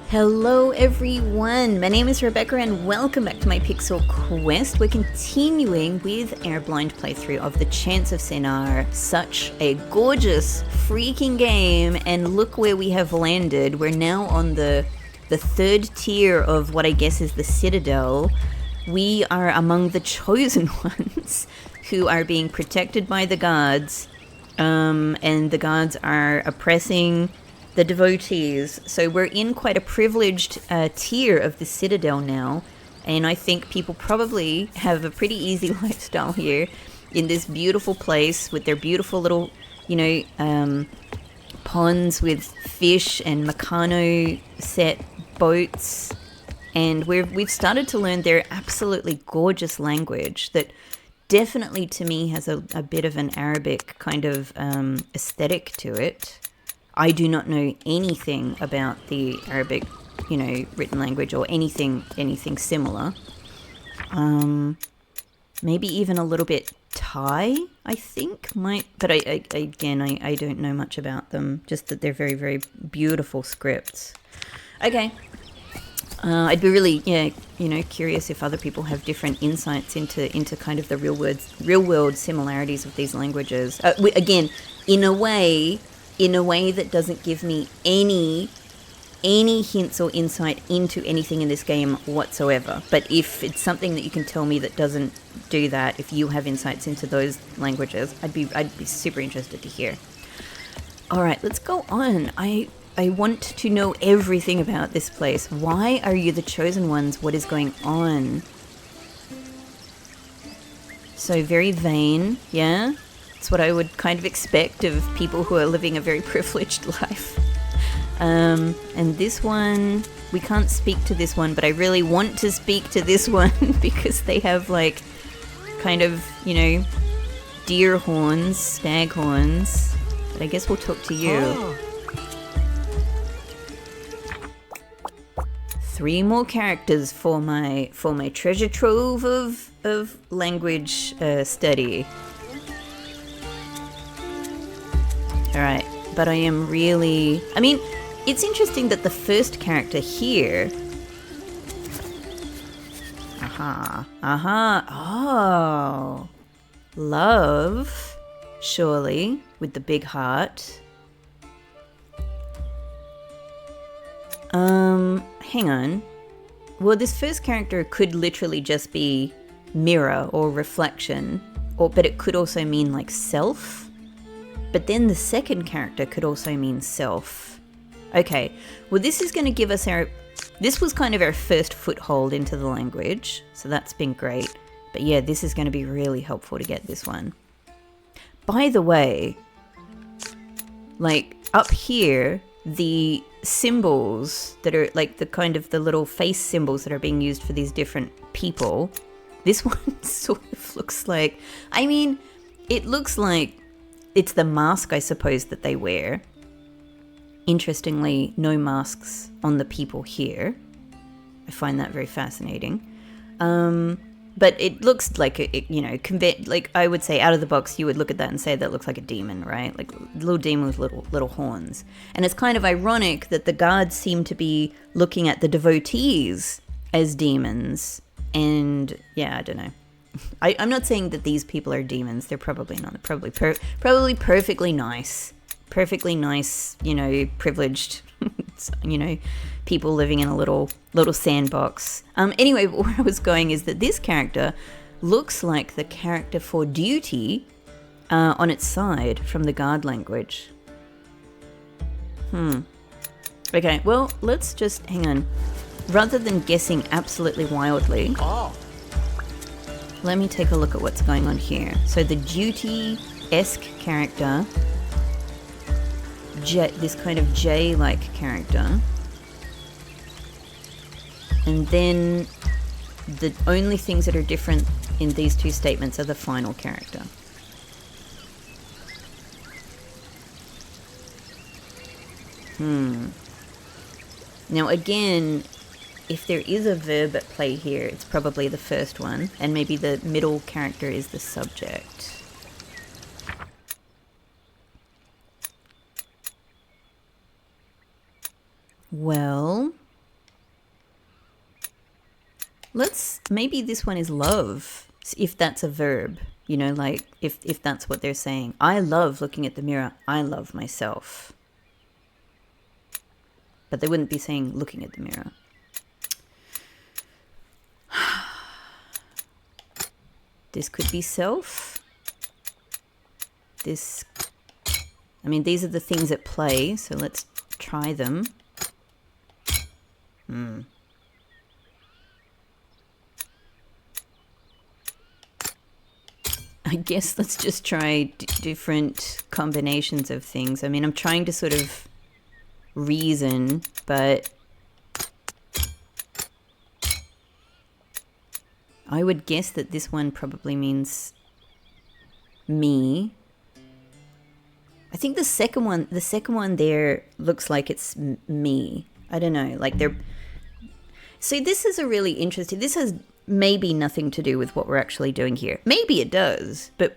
Hello everyone, my name is Rebecca and welcome back to my Pixel Quest. We're continuing with our blind playthrough of the Chants of Sennaar. Such a gorgeous freaking game, and look where we have landed. We're now on the third tier of what I guess is the Citadel. We are among the chosen ones who are being protected by the guards, and the guards are oppressing the devotees. So we're in quite a privileged tier of the Citadel now, and I think people probably have a pretty easy lifestyle here in this beautiful place with their beautiful little, ponds with fish and Meccano set boats. And we've started to learn their absolutely gorgeous language that definitely to me has a bit of an Arabic kind of aesthetic to it. I do not know anything about the Arabic, written language or anything similar. Maybe even a little bit Thai, I think, but I don't know much about them, just that they're very, very beautiful scripts. Okay. I'd be really, curious if other people have different insights into kind of the real world similarities of these languages. Again, in a way that doesn't give me any hints or insight into anything in this game whatsoever. But if it's something that you can tell me that doesn't do that, if you have insights into those languages, I'd be super interested to hear. All right, let's go on. I want to know everything about this place. Why are you the chosen ones? What is going on? So very vain, yeah? It's what I would kind of expect of people who are living a very privileged life. And this one, we can't speak to this one, but I really want to speak to this one because they have like kind of, deer horns, stag horns. But I guess we'll talk to you. Oh. 3 more characters for my treasure trove of language study. Alright, but I am really... it's interesting that the first character here... Oh. Love, surely, with the big heart. Hang on. Well, this first character could literally just be mirror or reflection, but it could also mean like self. But then the second character could also mean self. Okay, well this is going to give us this was kind of our first foothold into the language, so that's been great. But yeah, this is going to be really helpful to get this one. By the way, like up here, the symbols that are like the kind of the little face symbols that are being used for these different people, this one sort of looks like, it looks like it's the mask, I suppose, that they wear. Interestingly, no masks on the people here. I find that very fascinating. But it looks like, like I would say out of the box, you would look at that and say that looks like a demon, right? Like a little demon with little horns. And it's kind of ironic that the guards seem to be looking at the devotees as demons. And yeah, I don't know. I'm not saying that these people are demons. They're probably not. They're probably perfectly nice. Perfectly nice, privileged, people living in a little sandbox. Anyway, where I was going is that this character looks like the character for duty on its side from the guard language. Okay, well, let's just hang on. Rather than guessing absolutely wildly, let me take a look at what's going on here. So the duty-esque character, this kind of J-like character, and then the only things that are different in these two statements are the final character. Now again, if there is a verb at play here, it's probably the first one, and maybe the middle character is the subject. Well, maybe this one is love, if that's a verb, you know, like if that's what they're saying. I love looking at the mirror. I love myself. But they wouldn't be saying looking at the mirror. This could be self. These are the things at play, so let's try them. I guess let's just try different combinations of things. I mean, I'm trying to sort of reason, but I would guess that this one probably means me. I think the second one there looks like it's me. I don't know, like they're... So this is a really interesting... This has maybe nothing to do with what we're actually doing here. Maybe it does, but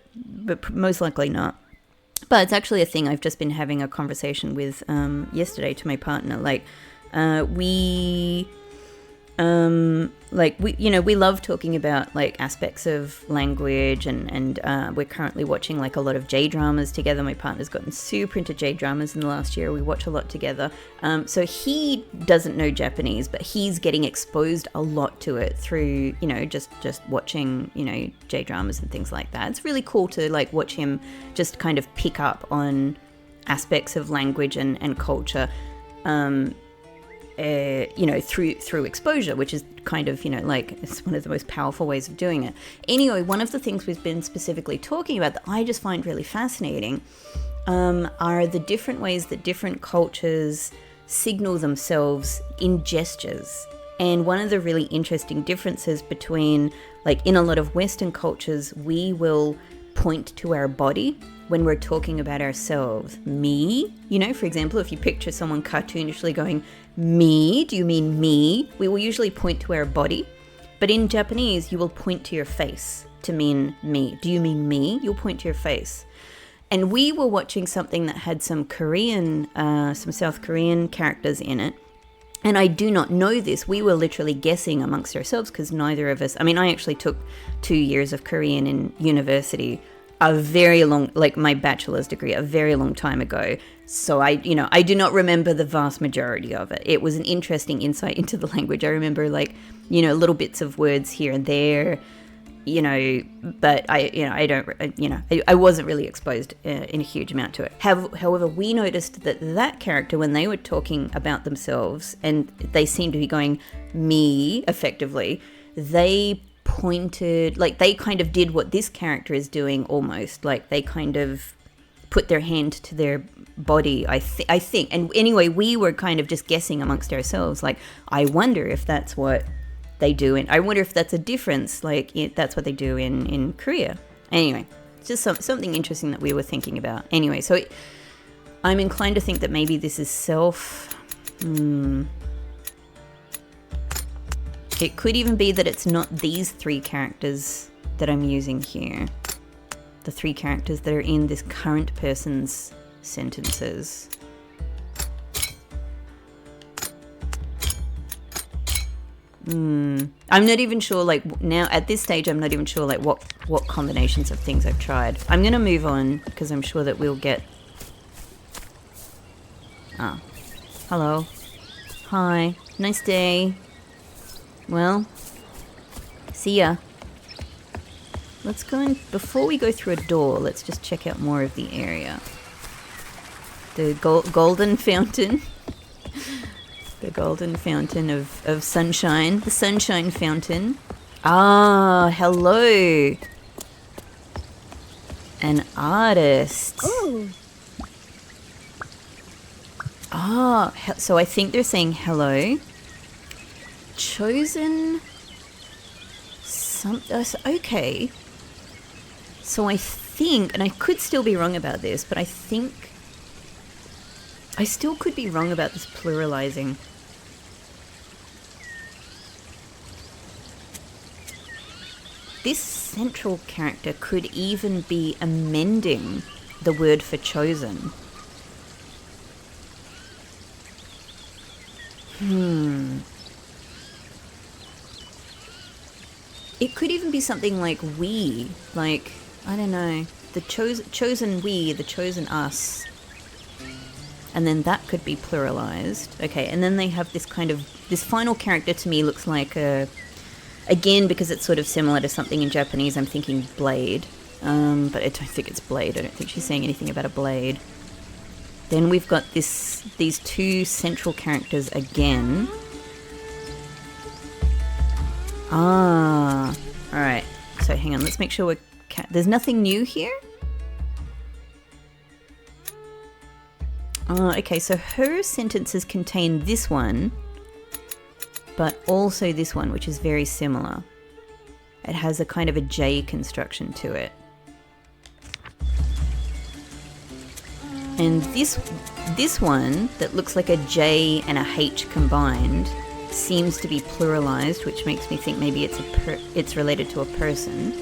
most likely not. But it's actually a thing I've just been having a conversation with yesterday to my partner. Like, we love talking about like aspects of language, and we're currently watching like a lot of J-dramas together. My partner's gotten super into J-dramas in the last year. We watch a lot together. So he doesn't know Japanese, but he's getting exposed a lot to it through, you know, just watching, you know, J-dramas and things like that. It's really cool to like watch him just kind of pick up on aspects of language and culture. You know, through exposure, which is kind of, you know, like it's one of the most powerful ways of doing it. Anyway, one of the things we've been specifically talking about that I just find really fascinating are the different ways that different cultures signal themselves in gestures. And one of the really interesting differences between, like, in a lot of Western cultures, we will point to our body when we're talking about ourselves. Me, you know, for example, if you picture someone cartoonishly going, me, do you mean me? We will usually point to our body. But in Japanese, you will point to your face to mean me. Do you mean me? You'll point to your face. And we were watching something that had some South Korean characters in it. And I do not know this. We were literally guessing amongst ourselves because neither of us... I mean, I actually took 2 years of Korean in university, a very long... like my bachelor's degree, a very long time ago. So I do not remember the vast majority of it. It was an interesting insight into the language. I remember, like, you know, little bits of words here and there, you know, but I wasn't really exposed in a huge amount to it. However, we noticed that character, when they were talking about themselves and they seemed to be going me effectively, they pointed, like they kind of did what this character is doing almost, like they kind of put their hand to their body, I think. And anyway, we were kind of just guessing amongst ourselves, like, I wonder if that's what they do, and I wonder if that's a difference, like that's what they do in Korea. Anyway, it's just something interesting that we were thinking about. Anyway, so I'm inclined to think that maybe this is self. It could even be that it's not these three characters that I'm using here. The three characters that are in this current person's sentences. I'm not even sure, like, now at this stage I'm not even sure like what combinations of things I've tried. I'm gonna move on because I'm sure that we'll get... hello, hi, nice day. Well, see ya. Let's go in. Before we go through a door, let's just check out more of the area. The golden fountain. The golden fountain of sunshine. The sunshine fountain. Ah, hello. An artist. Oh. Ah, so I think they're saying hello. Chosen... okay. So I think, and I could still be wrong about this, but I think I still could be wrong about this pluralizing. This central character could even be amending the word for chosen. It could even be something like we, like, I don't know, the chosen we, the chosen us. And then that could be pluralized. Okay, and then they have this kind of, this final character to me looks like a, again, because it's sort of similar to something in Japanese, I'm thinking blade. But I don't think it's blade. I don't think she's saying anything about a blade. Then we've got these two central characters again. Ah, all right. So hang on, let's make sure there's nothing new here? Okay, so her sentences contain this one, but also this one, which is very similar. It has a kind of a J construction to it. And this one that looks like a J and a H combined seems to be pluralized, which makes me think maybe it's related to a person.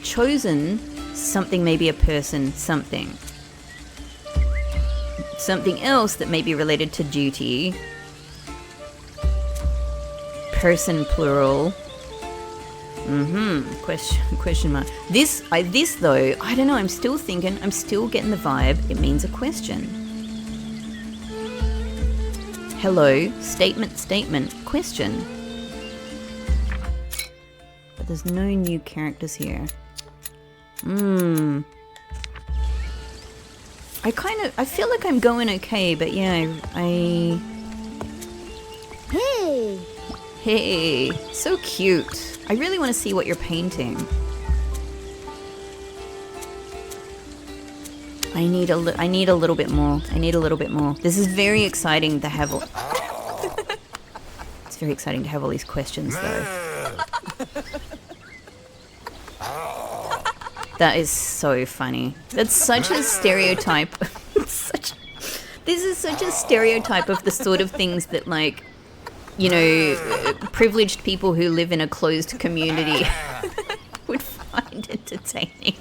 Chosen, something, maybe a person, something. Something else that may be related to duty. Person plural. Question mark. This though, I don't know, I'm still getting the vibe it means a question. Hello, statement, question. But there's no new characters here. I feel like I'm going okay, but yeah, Hey, so cute. I really want to see what you're painting. I need a little bit more. This is very exciting to have. It's very exciting to have all these questions, though. That is so funny. That's such a stereotype. This is such a stereotype of the sort of things that, like, you know, privileged people who live in a closed community would find entertaining.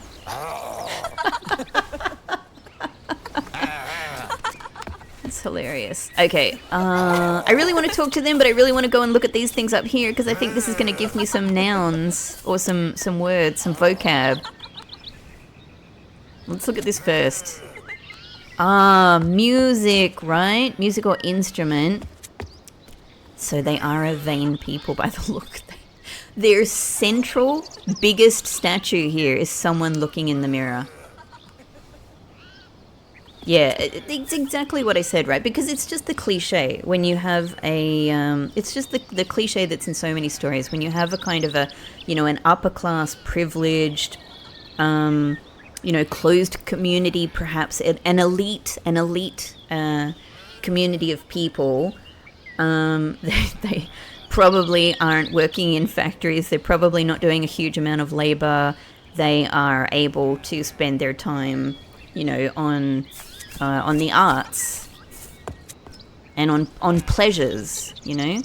It's hilarious. Okay, I really want to talk to them, but I really want to go and look at these things up here because I think this is going to give me some nouns or some words, some vocab. Let's look at this first. Music, right? Music or instrument. So they are a vain people by the look. Their central, biggest statue here is someone looking in the mirror. Yeah, it's exactly what I said, right? Because it's just the cliche when you have a... it's just the cliche that's in so many stories. When you have a kind of a, you know, an upper-class, privileged, you know, closed community, perhaps an elite community of people... They probably aren't working in factories. They're probably not doing a huge amount of labor. They are able to spend their time, you know, on the arts and on pleasures, you know.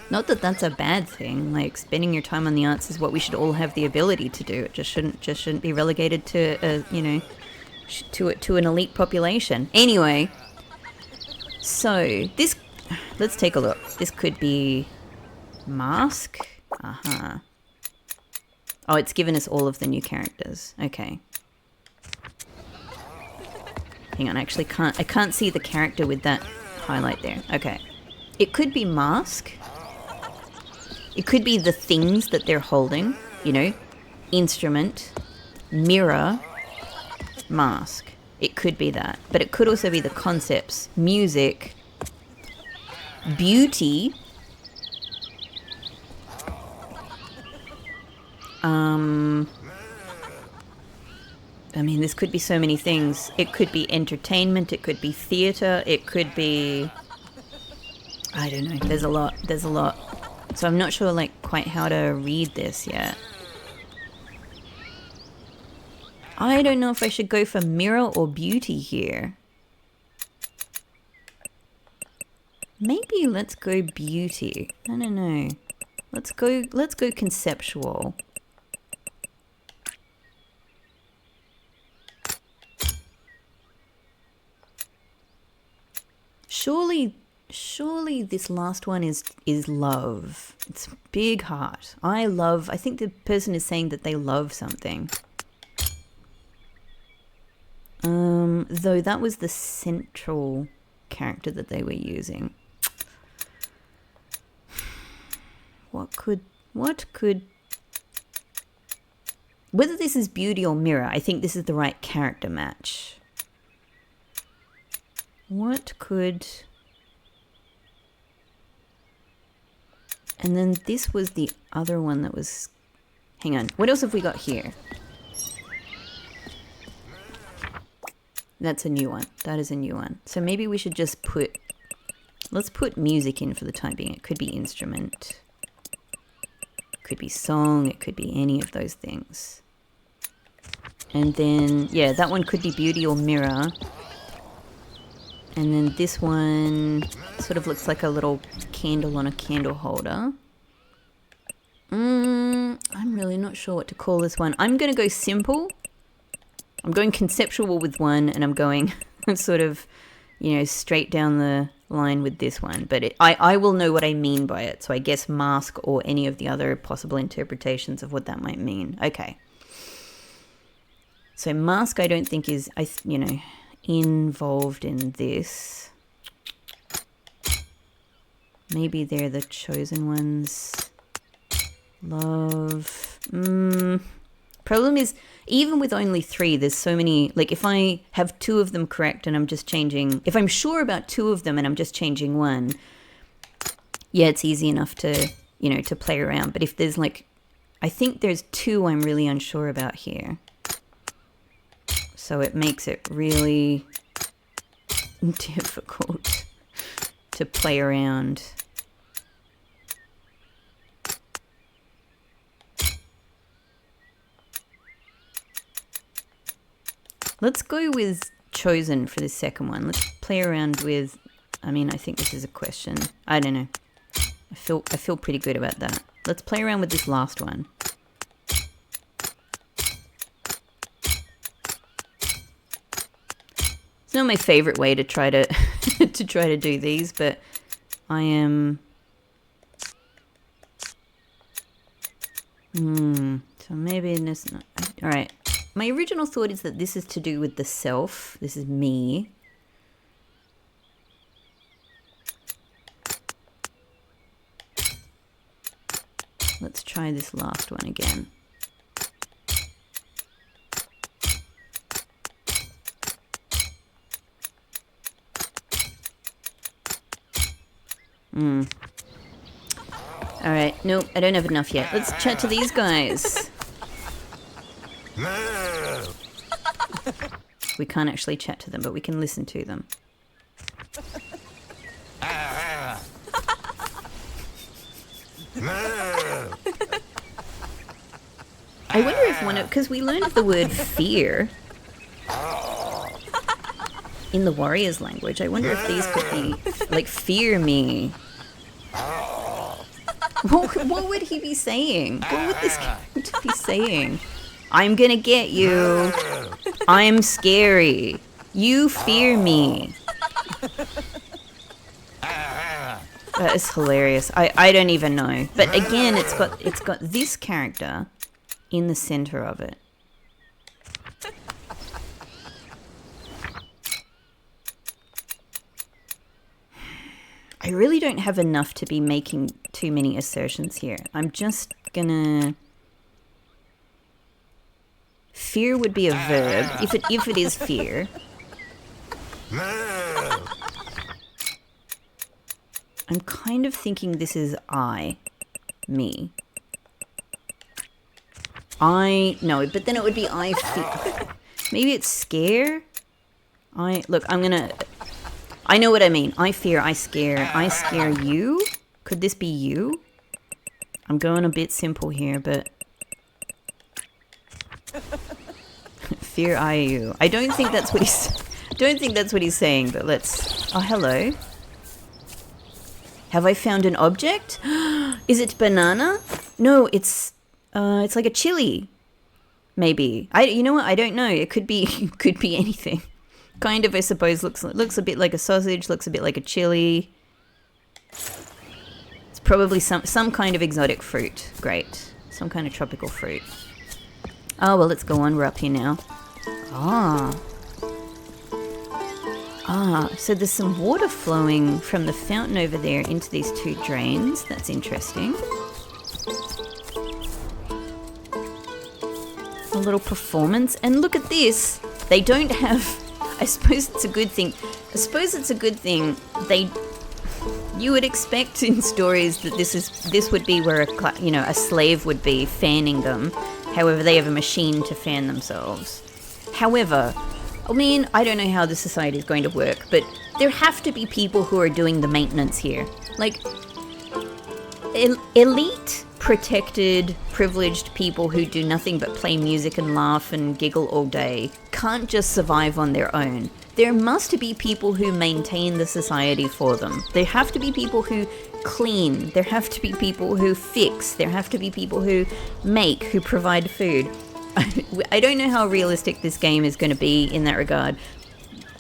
Not that that's a bad thing. Like, spending your time on the arts is what we should all have the ability to do. It just shouldn't be relegated to you know, to an elite population. Anyway. So, this, let's take a look. This could be mask. Oh, it's given us all of the new characters. Okay. Hang on, I can't see the character with that highlight there. Okay. It could be mask. It could be the things that they're holding, you know, instrument, mirror, mask. It could be that, but it could also be the concepts, music, beauty, I mean, this could be so many things. It could be entertainment, it could be theatre, it could be, I don't know, there's a lot. So I'm not sure, like, quite how to read this yet. I don't know if I should go for mirror or beauty here. Maybe let's go beauty. I don't know. Let's go conceptual. surely this last one is love. It's big heart. I think the person is saying that they love something. Though that was the central character that they were using. What could whether this is beauty or mirror, I think this is the right character match. What could... And then this was the other one that was... Hang on. What else have we got here? That's a new one. That is a new one. So maybe we should just put... Let's put music in for the time being. It could be instrument. It could be song. It could be any of those things. And then, yeah, that one could be beauty or mirror. And then this one sort of looks like a little candle on a candle holder. I'm really not sure what to call this one. I'm going to go simple. I'm going conceptual with one, and I'm going sort of, you know, straight down the line with this one. But I will know what I mean by it. So I guess mask or any of the other possible interpretations of what that might mean. Okay. So mask I don't think is, you know, involved in this. Maybe they're the chosen ones. Love. Problem is, even with only 3, there's so many, like if I have 2 of them correct and I'm just changing, if I'm sure about 2 of them and I'm just changing one, yeah, it's easy enough to, you know, to play around. But if there's like, I think there's 2 I'm really unsure about here. So it makes it really difficult to play around. Let's go with chosen for the second one. Let's play around with, I mean, I think this is a question. I don't know. I feel pretty good about that. Let's play around with this last one. It's not my favorite way to try to to try to do these, but I am. So maybe this. Not, all right. My original thought is that this is to do with the self. This is me. Let's try this last one again. All right. Nope, I don't have enough yet. Let's chat to these guys. We can't actually chat to them, but we can listen to them. I wonder if one of... Because we learned the word fear in the warrior's language. I wonder if these could be, like, fear me. What would he be saying? What would this character be saying? I'm gonna get you. I'm scary. You fear me. That is hilarious. I don't even know. But again, it's got this character in the center of it. I really don't have enough to be making too many assertions here. I'm just gonna... Fear would be a verb, if it is fear. I'm kind of thinking this is me. No, but then it would be I fear. Maybe it's scare? Look, I know what I mean. I fear, I scare you? Could this be you? I'm going a bit simple here, but... Fear I you. I don't think that's what he's saying, but let's... Oh, hello. Have I found an object? Is it banana? No, it's like a chili. Maybe. You know what? I don't know. It could be anything. Kind of, I suppose, looks a bit like a sausage, looks a bit like a chili. Probably some kind of exotic fruit. Great. Some kind of tropical fruit. Oh, well, let's go on. We're up here now. So there's some water flowing from the fountain over there into these two drains. That's interesting. A little performance. And look at this. They don't have... I suppose it's a good thing. You would expect in stories that this would be where a slave would be fanning them. However, they have a machine to fan themselves. However, I mean, I don't know how the society is going to work, but there have to be people who are doing the maintenance here. Like, elite, protected, privileged people who do nothing but play music and laugh and giggle all day can't just survive on their own. There must be people who maintain the society for them. There have to be people who clean. There have to be people who fix. There have to be people who make, who provide food. I don't know how realistic this game is going to be in that regard.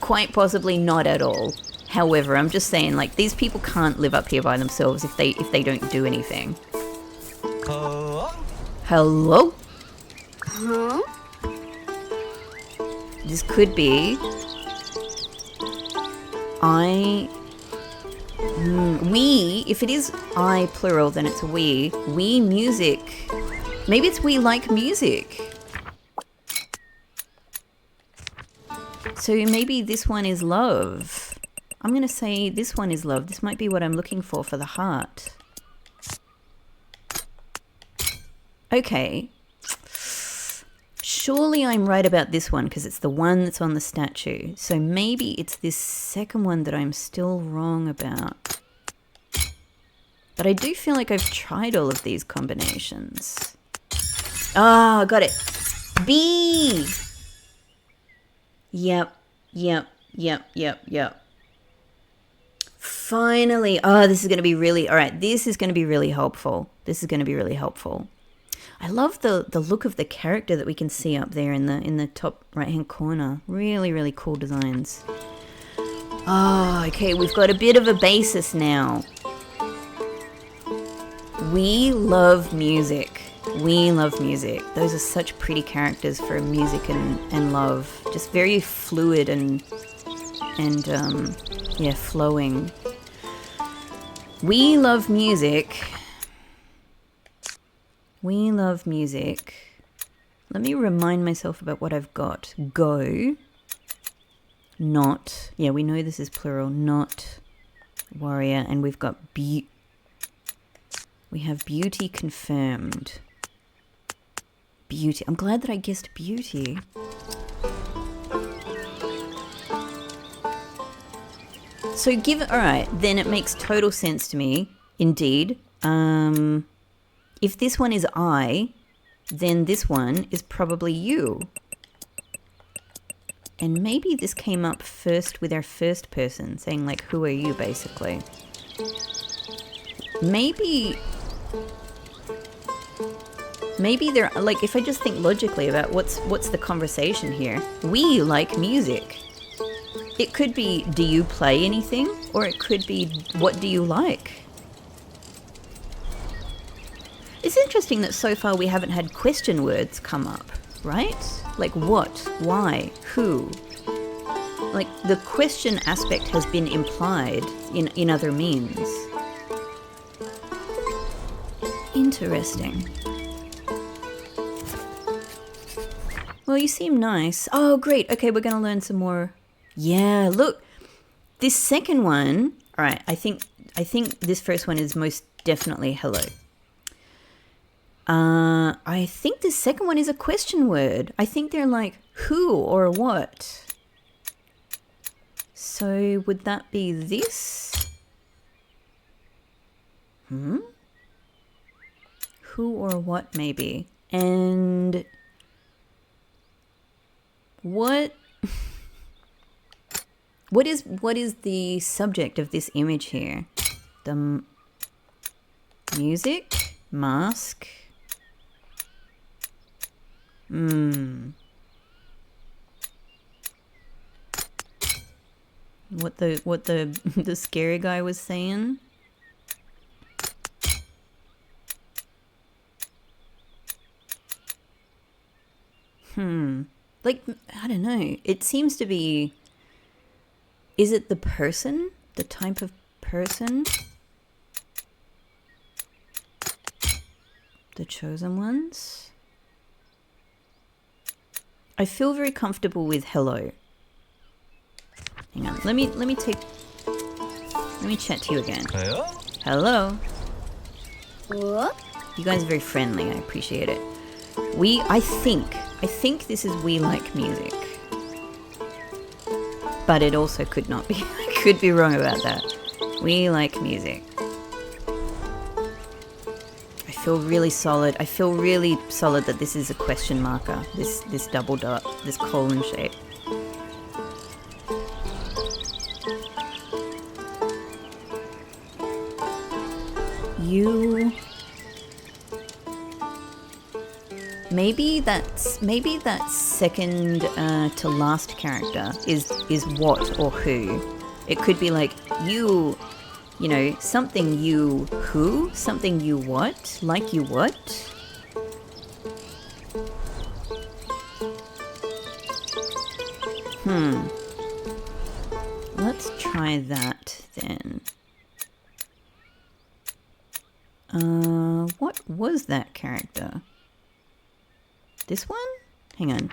Quite possibly not at all. However, I'm just saying, like, these people can't live up here by themselves if they don't do anything. Hello? Huh? This could be... we, if it is I plural, then it's we. We music. Maybe it's we like music. So maybe this one is love. I'm going to say this one is love. This might be what I'm looking for the heart. Okay. Surely I'm right about this one because it's the one that's on the statue. So maybe it's this second one that I'm still wrong about. But I do feel like I've tried all of these combinations. Ah, got it. B! Yep. Finally. Oh, this is going to be really... All right, this is going to be really helpful. I love the look of the character that we can see up there in the top right-hand corner. Really, really cool designs. Oh, okay, we've got a bit of a basis now. We love music. Those are such pretty characters for music and love. Just very fluid and flowing. We love music. Let me remind myself about what I've got. Go. Not. Yeah, we know this is plural. Not warrior. And we've got we have beauty confirmed. Beauty. I'm glad that I guessed beauty. So alright, then it makes total sense to me. Indeed. If this one is I, then this one is probably you. And maybe this came up first with our first person, saying like, who are you, basically. Maybe they're, like, if I just think logically about what's the conversation here. We like music. It could be, do you play anything? Or it could be, what do you like? It's interesting that so far we haven't had question words come up, right? Like what, why, who? Like the question aspect has been implied in other means. Interesting. Well, you seem nice. Oh, great. Okay, we're going to learn some more. Yeah, look. This second one, all right, I think this first one is most definitely hello. I think the second one is a question word. I think they're like who or what. So would that be this? Who or what maybe? And what is the subject of this image here? The music, mask. What the scary guy was saying? Like, I don't know. It seems to be... Is it the person? The type of person? The chosen ones? I feel very comfortable with hello. Hang on. Let me chat to you again. Hello. What? You guys are very friendly. I appreciate it. I think this is We Like Music. But it also could not be. I could be wrong about that. We like music. I feel really solid. I feel really solid that this is a question marker. This double dot, this colon shape. You... Maybe that second to last character is what or who. It could be like you know, something you who, something you what, like you what. Let's try that then. What was that character? This one? Hang on.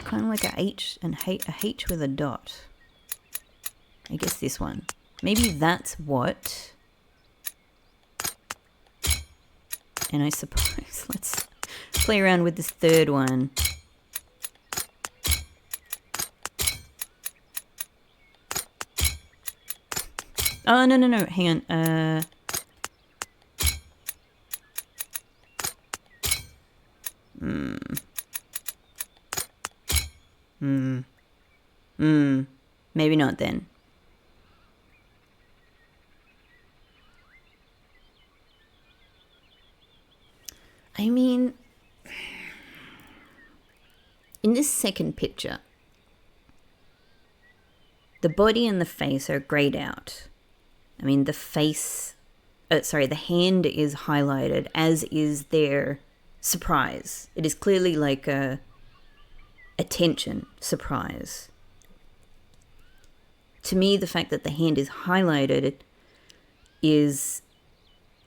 Kind of like a H and a H with a dot. I guess this one. Maybe that's what. And I suppose let's play around with this third one. Oh, no. Hang on. Maybe not then. I mean, in this second picture, the body and the face are grayed out. I mean, the face, the hand is highlighted, as is their surprise. It is clearly like a attention, surprise. To me, the fact that the hand is highlighted is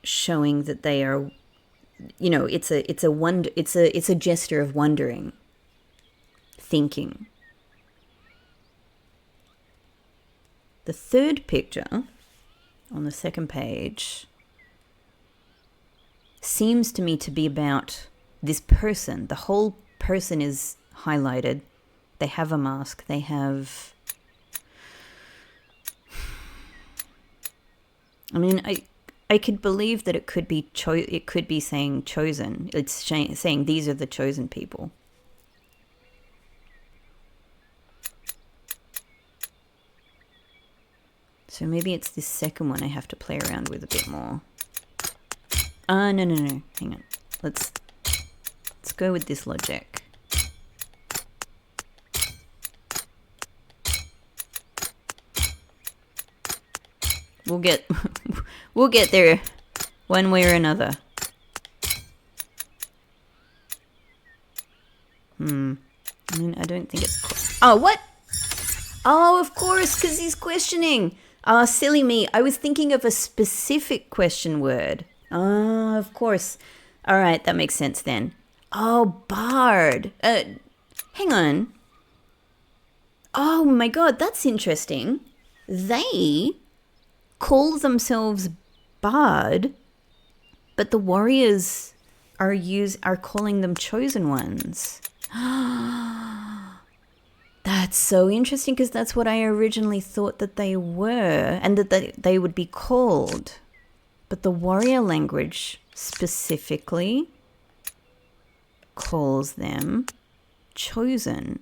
showing that they are, you know, it's a gesture of wondering, thinking. The third picture on the second page seems to me to be about this person. The whole person is highlighted. They have a mask. They have... I mean, I could believe that it could be it could be saying chosen. It's saying these are the chosen people. So maybe it's this second one I have to play around with a bit more. No. Hang on. Let's go with this logic. We'll get there one way or another. I mean, I don't think it's... Oh, what? Oh, of course, because he's questioning. Oh, silly me. I was thinking of a specific question word. Oh, of course. All right, that makes sense then. Oh, bard. Hang on. Oh my god, that's interesting. They call themselves bard, but the warriors are calling them chosen ones. That's so interesting, because that's what I originally thought that they were, and that they would be called. But the warrior language specifically calls them chosen.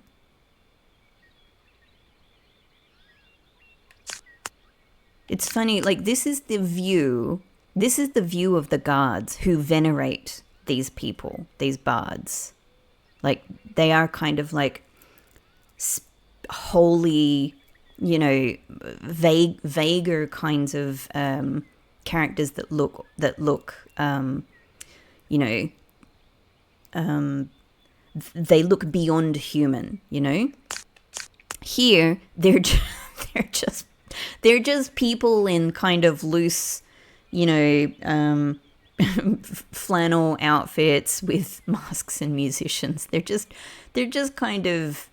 It's funny, like this is the view of the guards who venerate these people, these bards. Like they are kind of like holy, you know, vaguer kinds of characters that look you know, they look beyond human, you know. Here they're just people in kind of loose, you know, flannel outfits with masks and musicians. They're just kind of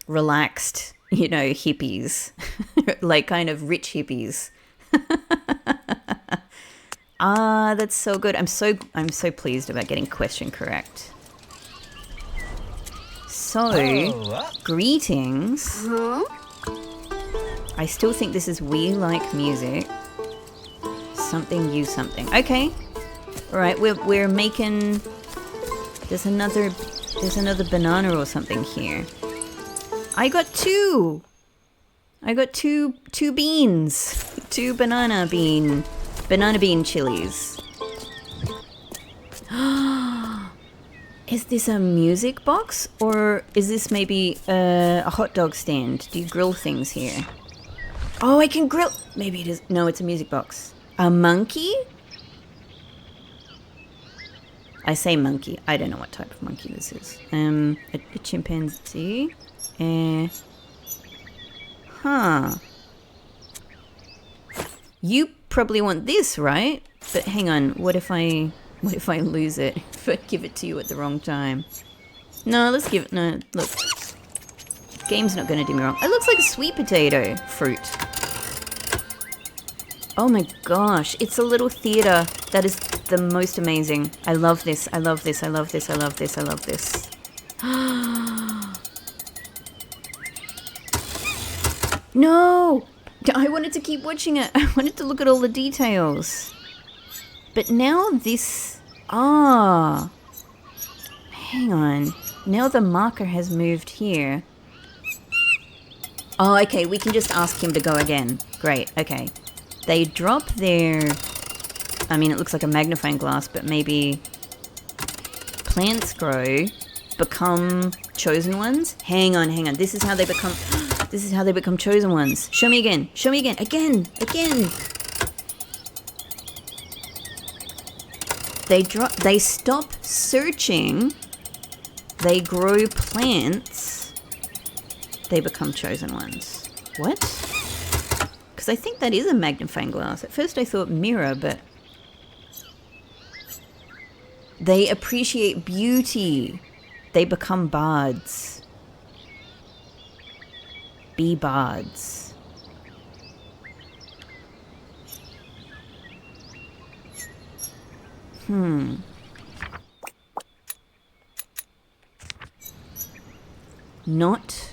relaxed, you know, hippies, like kind of rich hippies. Ah, that's so good. I'm so pleased about getting question correct. So, greetings. Huh? I still think this is We Like Music. Something you something. Okay. All right, we're making. There's another banana or something here. I got two beans. Two banana bean chilies. Is this a music box or is this maybe a hot dog stand? Do you grill things here? Oh, I can grill. Maybe it is. No, it's a music box. A monkey? I say monkey. I don't know what type of monkey this is. A chimpanzee. Huh. You probably want this, right? But hang on. What if I lose it? If I give it to you at the wrong time? No, let's give it. No, look. Game's not going to do me wrong. It looks like a sweet potato fruit. Oh my gosh, it's a little theater. That is the most amazing. I love this. I love this. I love this. I love this. I love this. No! I wanted to keep watching it. I wanted to look at all the details. But now this... Ah. Hang on. Now the marker has moved here. Oh, okay. We can just ask him to go again. Great. Okay. They drop their... I mean, it looks like a magnifying glass, but maybe... Plants grow, become chosen ones? Hang on. This is how they become... This is how they become chosen ones. Show me again. Show me again. Again. They stop searching. They grow plants. They become chosen ones. What? Because I think that is a magnifying glass. At first I thought mirror, but... They appreciate beauty. They become bards. Be bards. Not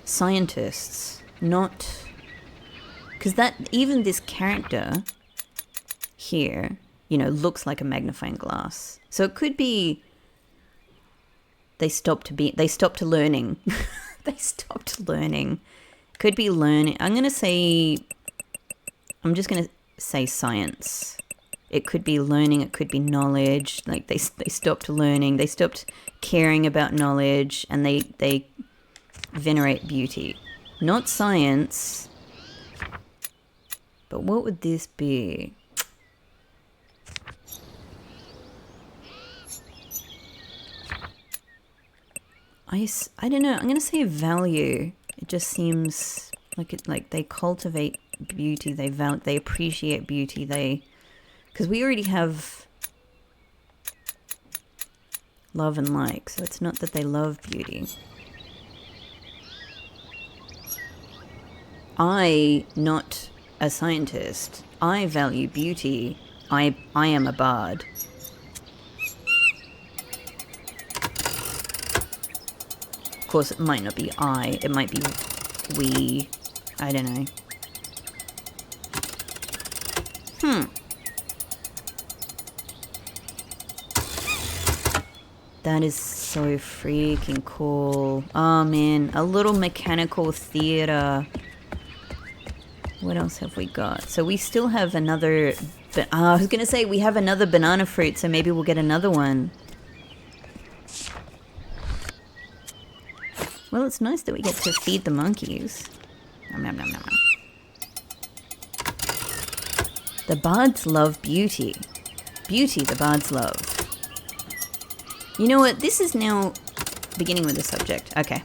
scientists. Not... Because that, even this character here, you know, looks like a magnifying glass. So it could be they stopped learning. They stopped learning. Could be learning. I'm just going to say science. It could be learning. It could be knowledge. Like they stopped learning. They stopped caring about knowledge, and they venerate beauty. Not science. But what would this be? I don't know. I'm going to say value. It just seems like they cultivate beauty. They appreciate beauty. Because we already have love and like, so it's not that they love beauty. Not a scientist. I value beauty. I am a bard. Of course, it might not be I. It might be we. I don't know. That is so freaking cool. Oh man, a little mechanical theater. What else have we got? So we still have another... I was going to say, we have another banana fruit, so maybe we'll get another one. Well, it's nice that we get to feed the monkeys. Nom, nom, nom, nom, nom. The bards love beauty. Beauty the bards love. You know what? This is now beginning with the subject. Okay.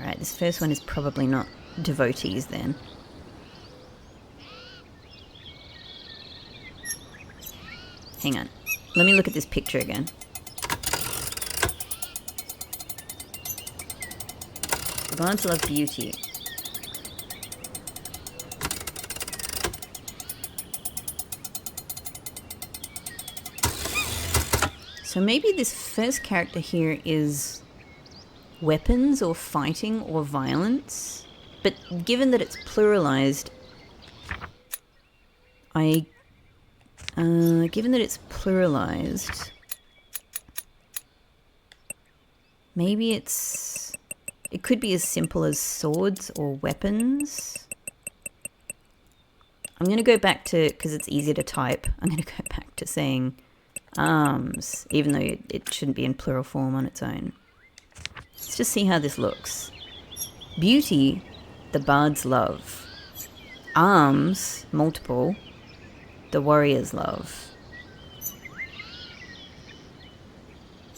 Alright, this first one is probably not devotees then. Hang on. Let me look at this picture again. The bards love beauty. So maybe this first character here is weapons or fighting or violence. But given that it's pluralized, maybe it could be as simple as swords or weapons. I'm going to go back to, because it's easier to type, I'm going to go back to saying arms, even though it shouldn't be in plural form on its own. Let's just see how this looks. Beauty, the bards love. Arms, multiple, the warriors love.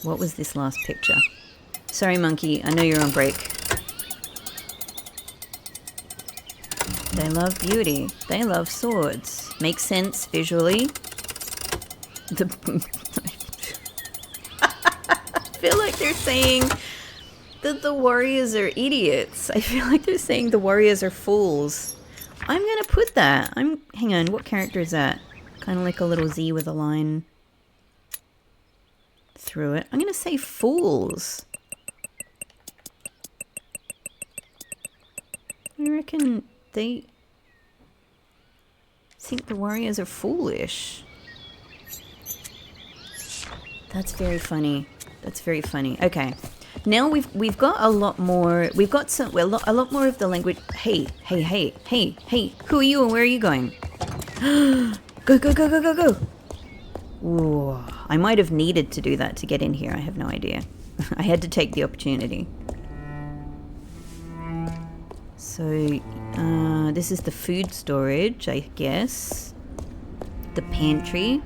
What was this last picture? Sorry, monkey, I know you're on break. They love beauty. They love swords. Makes sense visually. I feel like they're saying that the warriors are idiots. I feel like they're saying the warriors are fools. I'm gonna put that. Hang on, what character is that? Kind of like a little Z with a line through it. I'm gonna say fools. I reckon they think the warriors are foolish. That's very funny. That's very funny. Okay. Now we've got a lot more. We've got a lot more of the language. Hey. Who are you and where are you going? Go. Ooh, I might have needed to do that to get in here. I have no idea. I had to take the opportunity. So, this is the food storage, I guess. The pantry.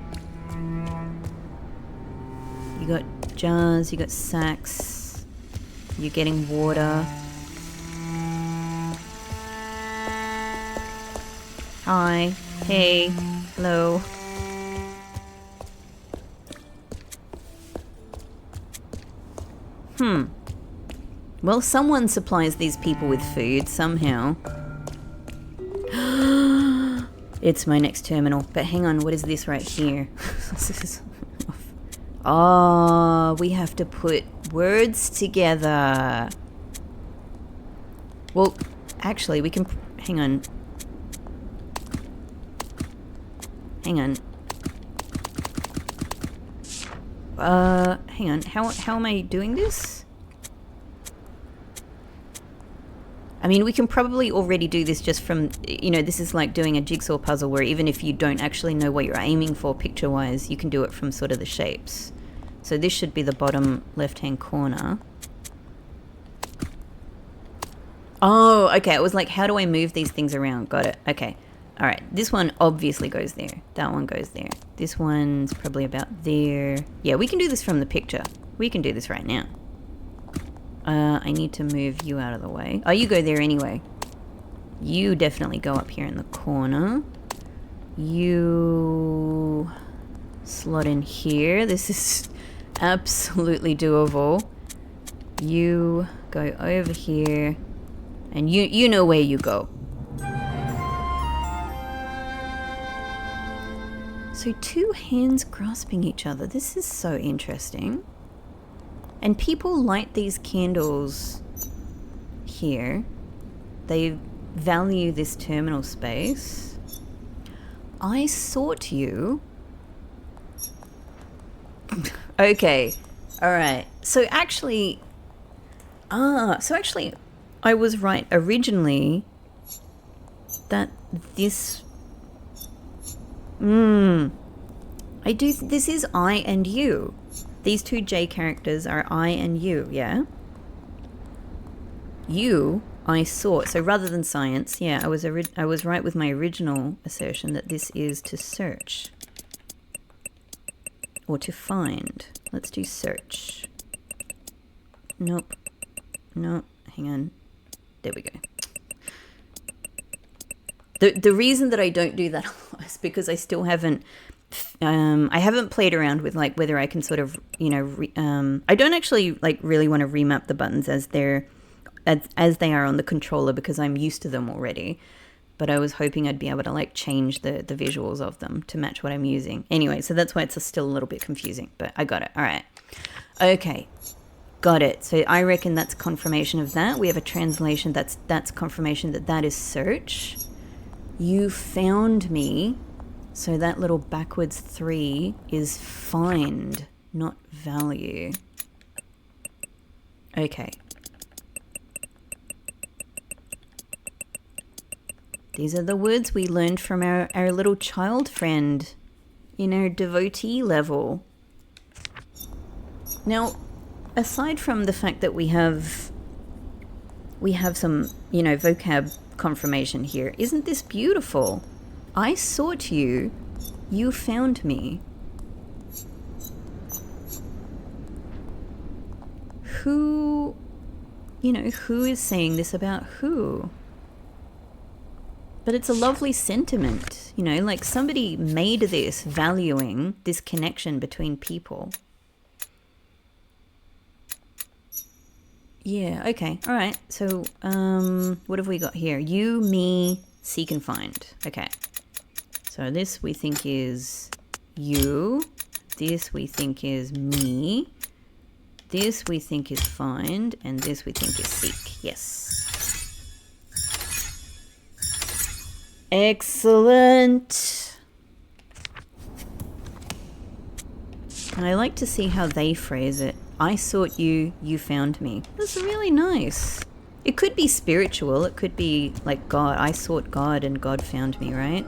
You got jars, you got sacks. You're getting water. Hi. Hey. Hello. Well, someone supplies these people with food somehow. It's my next terminal. But hang on, what is this right here? Oh, we have to put words together. Well, actually, we can... Hang on. Hang on. How am I doing this? I mean, we can probably already do this just from, you know, this is like doing a jigsaw puzzle where even if you don't actually know what you're aiming for picture-wise, you can do it from sort of the shapes. So this should be the bottom left-hand corner. Oh, okay. It was like, how do I move these things around? Got it. Okay. All right. This one obviously goes there. That one goes there. This one's probably about there. Yeah, we can do this from the picture. We can do this right now. I need to move you out of the way. Oh, you go there anyway. You definitely go up here in the corner. You slot in here. This is absolutely doable. You go over here. And you know where you go. So two hands grasping each other. This is so interesting. And people light these candles here. They value this terminal space. I sought you. Okay. All right. So actually, I was right originally that this... This is I and you. These two J characters are I and you, yeah? You I sought. So rather than science, yeah, I was right with my original assertion that this is to search. Or to find. Let's do search. Nope. No, hang on. There we go. The reason that I don't do that is because I still haven't I haven't played around with like whether I can sort of, you know, I don't actually like really want to remap the buttons as they are on the controller because I'm used to them already. But I was hoping I'd be able to like change the visuals of them to match what I'm using. Anyway, so that's why it's still a little bit confusing, but I got it. All right. Okay. Got it. So I reckon that's confirmation of that. We have a translation that's confirmation that is search. You found me. So that little backwards 3 is find, not value. Okay. These are the words we learned from our little child friend in our devotee level. Now, aside from the fact that we have some, you know, vocab confirmation here, isn't this beautiful? I sought you, you found me. Who, you know, who is saying this about who? But it's a lovely sentiment, you know, like somebody made this valuing this connection between people. Yeah, okay, all right. So, what have we got here? You, me, seek and find. Okay. So this we think is you. This we think is me. This we think is find. And this we think is seek. Yes. Excellent. And I like to see how they phrase it. I sought you, you found me. That's really nice. It could be spiritual. It could be like God. I sought God and God found me, right?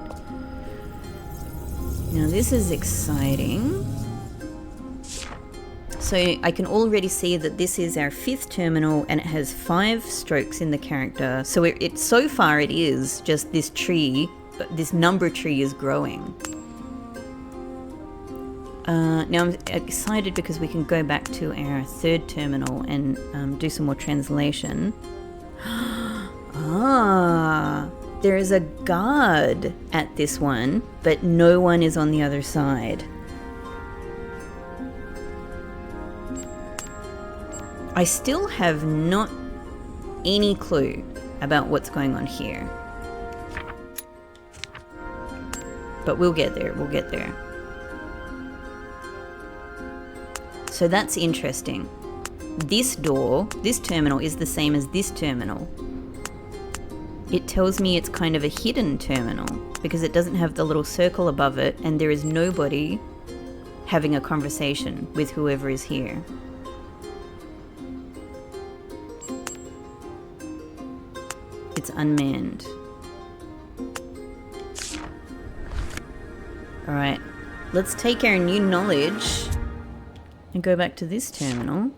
Now this is exciting. So I can already see that this is our 5th terminal and it has 5 strokes in the character. So it so far it is just this tree, but this number tree is growing. Now I'm excited because we can go back to our 3rd terminal and do some more translation. There is a guard at this one, but no one is on the other side. I still have not any clue about what's going on here. But we'll get there, we'll get there. So that's interesting. This door, this terminal is the same as this terminal. It tells me it's kind of a hidden terminal because it doesn't have the little circle above it and there is nobody having a conversation with whoever is here. It's unmanned. Alright, let's take our new knowledge and go back to this terminal.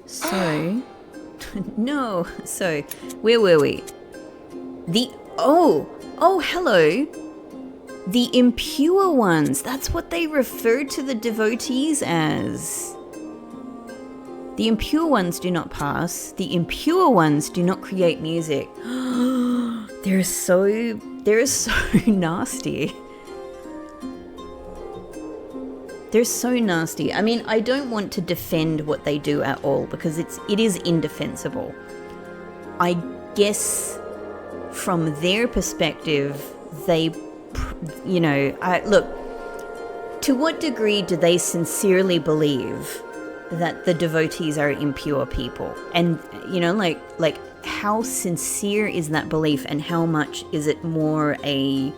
So, no, so, where were we? Oh, hello. The impure ones, that's what they referred to the devotees as. The impure ones do not pass. The impure ones do not create music. They're so nasty. They're so nasty. I mean, I don't want to defend what they do at all because it is indefensible. I guess from their perspective, they, you know, look, to what degree do they sincerely believe that the devotees are impure people? And, you know, like how sincere is that belief and how much is it more a,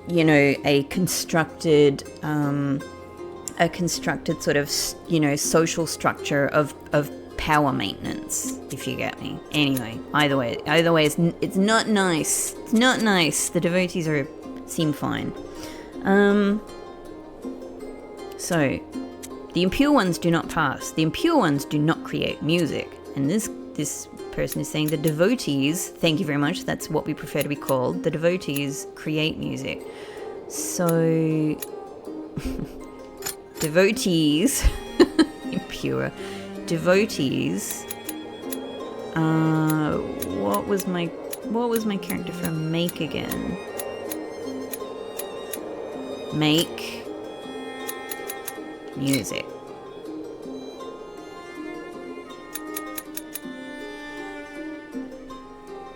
you know, a constructed sort of, you know, social structure of power maintenance, if you get me. Anyway, either way, it's not nice. It's not nice. The devotees seem fine. So, the impure ones do not pass. The impure ones do not create music. And this person is saying the devotees, thank you very much, that's what we prefer to be called, the devotees create music. So, devotees, impure, devotees, what was my character from Make again? Make music.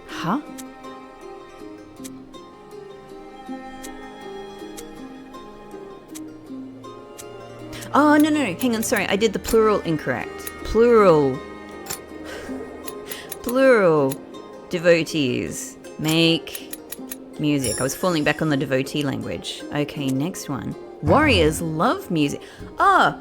Huh? Oh, no, hang on, sorry, I did the plural incorrect. Plural, devotees, make music. I was falling back on the devotee language. Okay, next one. Warriors love music. Ah,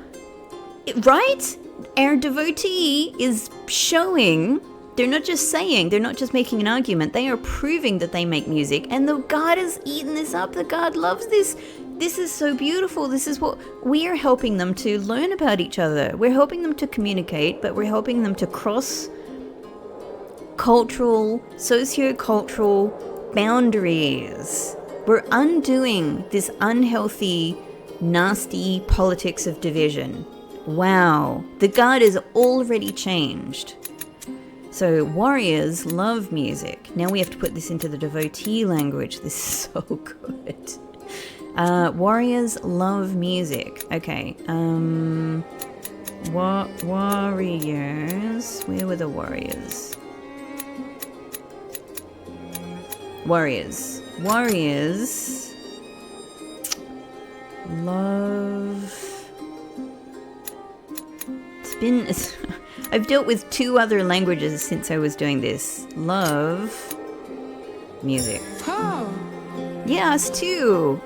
right? Our devotee is showing, they're not just saying, they're not just making an argument, they are proving that they make music, and the god has eaten this up. The god loves this. This is so beautiful. This is what we are helping them to learn about each other. We're helping them to communicate, but we're helping them to cross cultural, socio-cultural boundaries. We're undoing this unhealthy, nasty politics of division. Wow, the god is already changed. So warriors love music. Now we have to put this into the devotee language. This is so good. Warriors love music. Okay. Warriors. Where were the warriors? Warriors love. I've dealt with 2 other languages since I was doing this. Love music. Oh. Yeah, us too.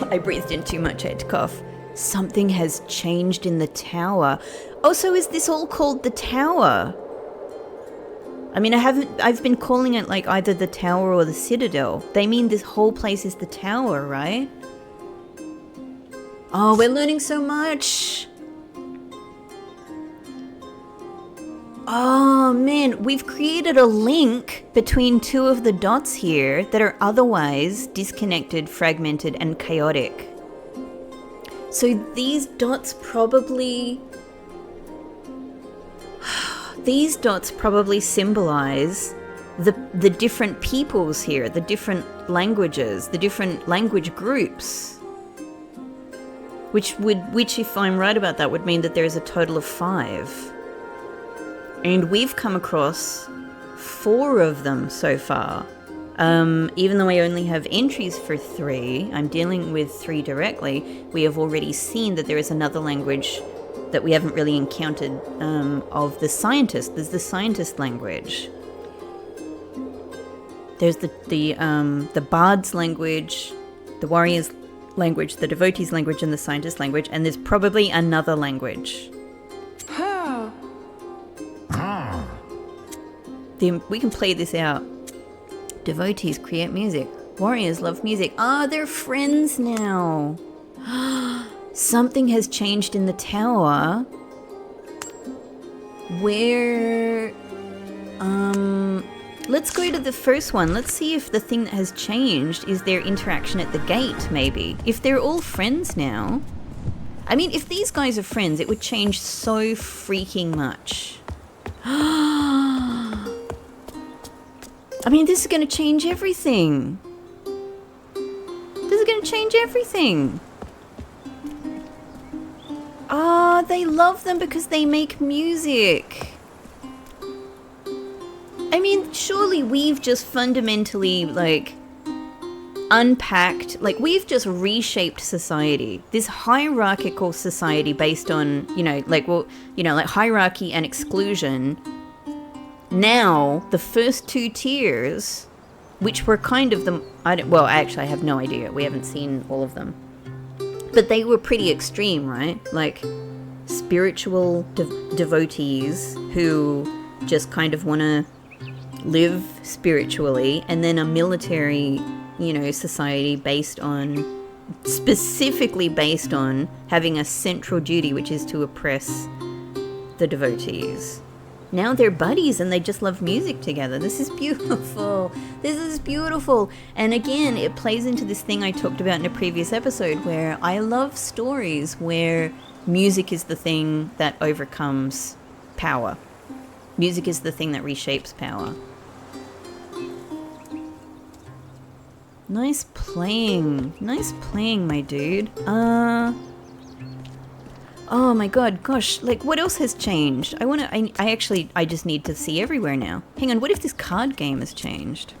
I breathed in too much. I had to cough. Something has changed in the tower. Oh, so is this all called the tower? I mean, I've been calling it like either the tower or the Citadel. They mean this whole place is the tower, right? Oh, we're learning so much. Oh man, we've created a link between 2 of the dots here that are otherwise disconnected, fragmented, and chaotic. So these dots probably symbolize the different peoples here, the different languages, the different language groups. Which if I'm right about that, would mean that there is a total of 5. And we've come across 4 of them so far. Even though I only have entries for 3, I'm dealing with 3 directly, we have already seen that there is another language that we haven't really encountered of the scientist. There's the scientist language. There's the bard's language, the warrior's language, the devotee's language, and the scientist language, and there's probably another language. We can play this out. Devotees create music. Warriors love music. Ah, they're friends now. Something has changed in the tower. Where... let's go to the first one. Let's see if the thing that has changed is their interaction at the gate, maybe. If they're all friends now... I mean, if these guys are friends, it would change so freaking much. I mean, this is going to change everything. This is going to change everything. Ah, they love them because they make music. I mean, surely we've just fundamentally, like, unpacked, like, we've just reshaped society. This hierarchical society based on, like hierarchy and exclusion. Now, the first 2 tiers, which were kind of I have no idea. We haven't seen all of them. But they were pretty extreme, right? Like, spiritual devotees who just kind of want to live spiritually, and then a military, society based on specifically based on having a central duty, which is to oppress the devotees. Now they're buddies and they just love music together. This is beautiful. This is beautiful. And again, it plays into this thing I talked about in a previous episode where I love stories where music is the thing that overcomes power. Music is the thing that reshapes power. Nice playing. Nice playing, my dude. Oh my god, gosh, like what else has changed? I just need to see everywhere now. Hang on, what if this card game has changed?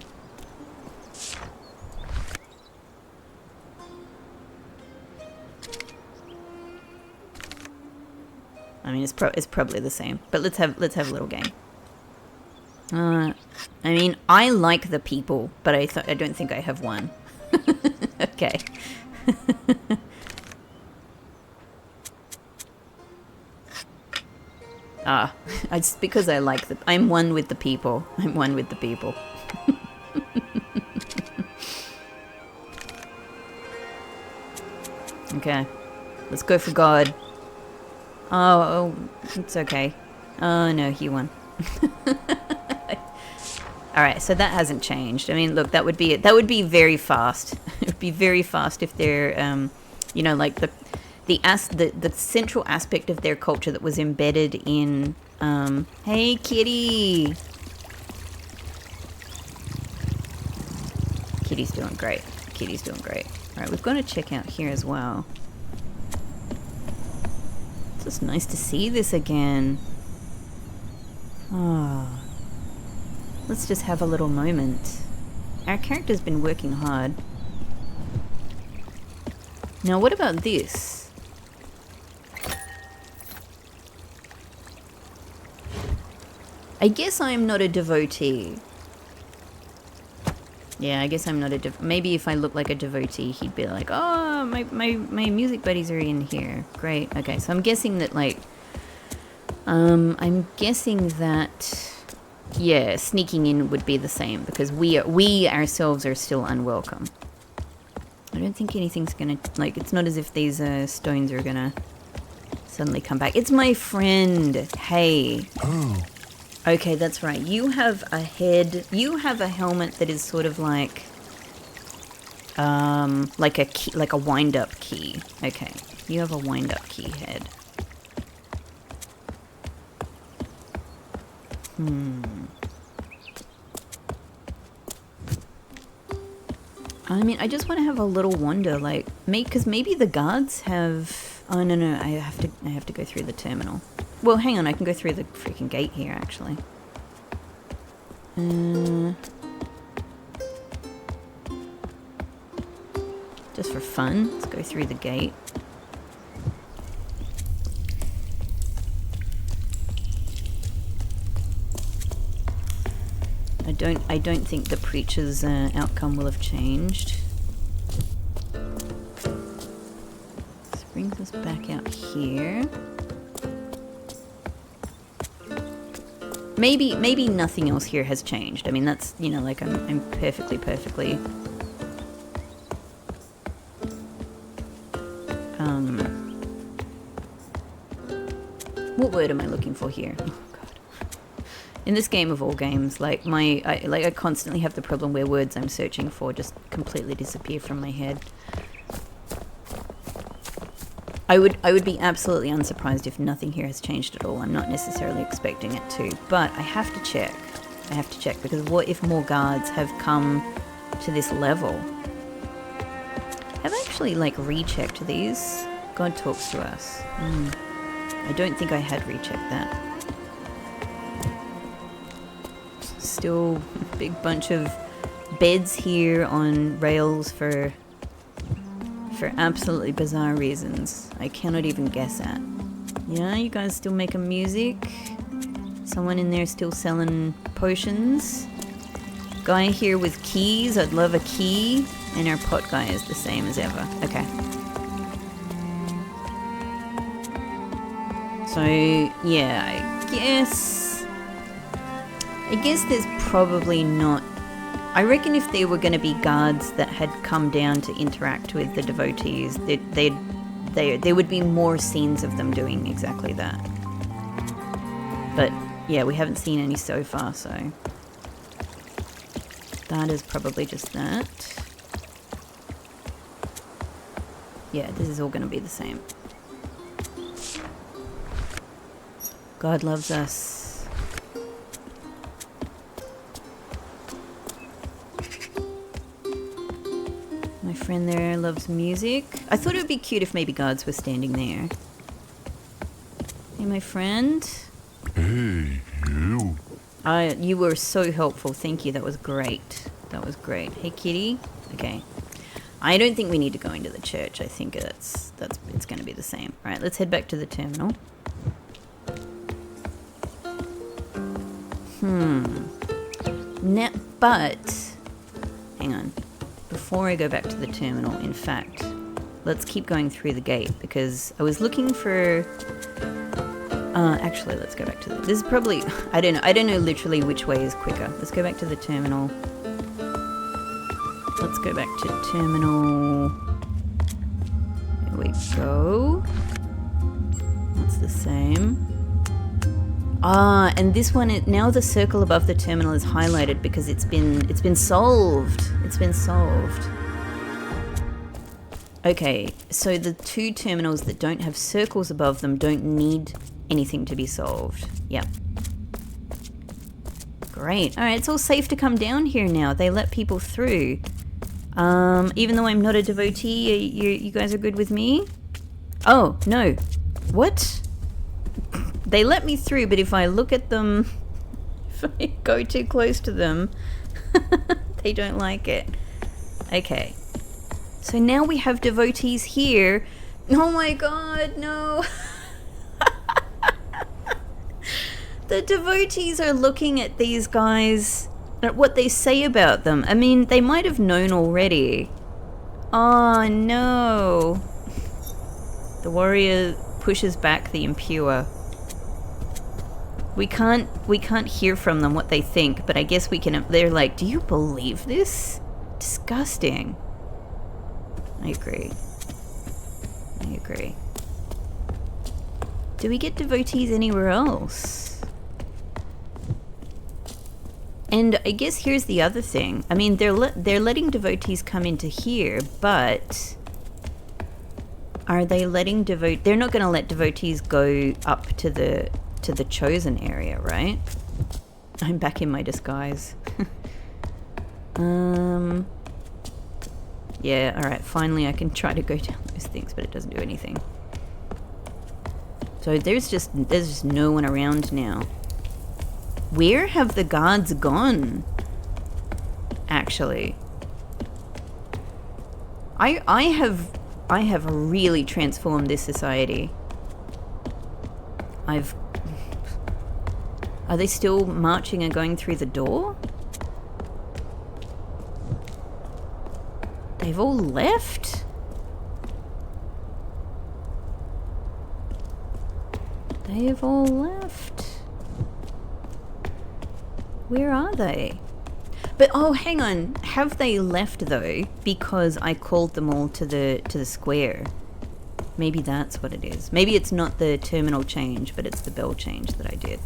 I mean, it's probably the same, but let's have a little game. I mean, I like the people, but I don't think I have one. Okay. It's because I like I'm one with the people. I'm one with the people. Okay. Let's go for God. Oh, it's okay. Oh no, he won. Alright, so that hasn't changed. I mean, look, that would be very fast. It would be very fast if they're, you know, like the central aspect of their culture that was embedded in, hey kitty! Kitty's doing great. Kitty's doing great. Alright, we've got to check out here as well. It's just nice to see this again. Oh. Let's just have a little moment. Our character's been working hard. Now, what about this? I guess I'm not a devotee. Yeah, I guess I'm not a maybe if I look like a devotee, he'd be like, oh, my music buddies are in here. Great. Okay, so I'm guessing that, like, I'm guessing that, yeah, sneaking in would be the same, because we ourselves are still unwelcome. I don't think anything's gonna, like, it's not as if these stones are gonna suddenly come back. It's my friend. Hey. Oh. Okay, that's right. You have a head. You have a helmet that is sort of like a key, like a wind-up key. Okay, you have a wind-up key head. I mean, I just want to have a little wander, like, because maybe the guards have. Oh no, I have to go through the terminal. Well, hang on, I can go through the freaking gate here, actually. Just for fun, let's go through the gate. I don't think the preacher's outcome will have changed. This brings us back out here. Maybe nothing else here has changed. I mean, that's, you know, like I'm perfectly. What word am I looking for here? Oh God. In this game of all games, like I constantly have the problem where words I'm searching for just completely disappear from my head. I would be absolutely unsurprised if nothing here has changed at all. I'm not necessarily expecting it to, but I have to check. Because what if more guards have come to this level? Have I actually, like, rechecked these? God talks to us. I don't think I had rechecked that. Still a big bunch of beds here on rails for absolutely bizarre reasons I cannot even guess at. Yeah, you guys still making music? Someone in there still selling potions? Guy here with keys, I'd love a key. And our pot guy is the same as ever. Okay. So, yeah, I guess there's probably not I reckon if there were going to be guards that had come down to interact with the devotees, there would be more scenes of them doing exactly that. But yeah, we haven't seen any so far, so that is probably just that. Yeah, this is all going to be the same. God loves us. My friend there loves music. I thought it would be cute if maybe guards were standing there. Hey, my friend. Hey, you. You were so helpful. Thank you. That was great. That was great. Hey, kitty. Okay. I don't think we need to go into the church. I think it's going to be the same. All right, let's head back to the terminal. Now, but hang on. Before I go back to the terminal, in fact, let's keep going through the gate because I was looking for. Actually, let's go back to this. This is probably I don't know literally which way is quicker. Let's go back to the terminal. Let's go back to terminal. There we go. That's the same. And this one, now the circle above the terminal is highlighted because it's been solved. It's been solved. Okay, so the two terminals that don't have circles above them don't need anything to be solved. Yep. Great. All right, it's all safe to come down here now. They let people through. Even though I'm not a devotee, you guys are good with me? Oh, no. What? They let me through, but if I look at them, if I go too close to them, they don't like it. Okay. So now we have devotees here. Oh my god, no. The devotees are looking at these guys, at what they say about them. I mean, they might have known already. Oh no. The warrior pushes back the impure. We can't hear from them what they think, but I guess we can. They're like, do you believe this? Disgusting. I agree. Do we get devotees anywhere else? And I guess here's the other thing. I mean, they're letting devotees come into here, but are they letting they're not going to let devotees go up to the chosen area, right? I'm back in my disguise. Yeah, alright, finally I can try to go down those things, but it doesn't do anything. So there's just no one around now. Where have the guards gone? Actually. I have really transformed this society. Are they still marching and going through the door? They've all left? They have all left. Where are they? But oh, hang on. Have they left though? Because I called them all to the square. Maybe that's what it is. Maybe it's not the terminal change, but it's the bell change that I did.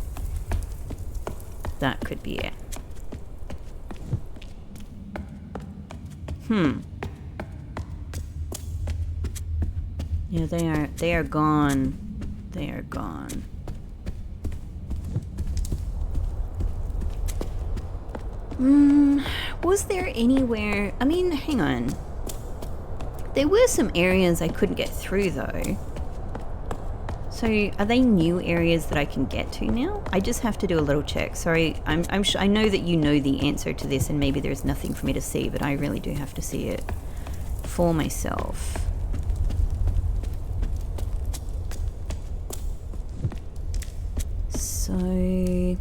That could be it. Yeah, they are gone. They are gone. Was there anywhere... I mean, hang on. There were some areas I couldn't get through, though. So, are they new areas that I can get to now? I just have to do a little check. Sorry, I'm sure, I know that you know the answer to this, and maybe there's nothing for me to see, but I really do have to see it for myself. So...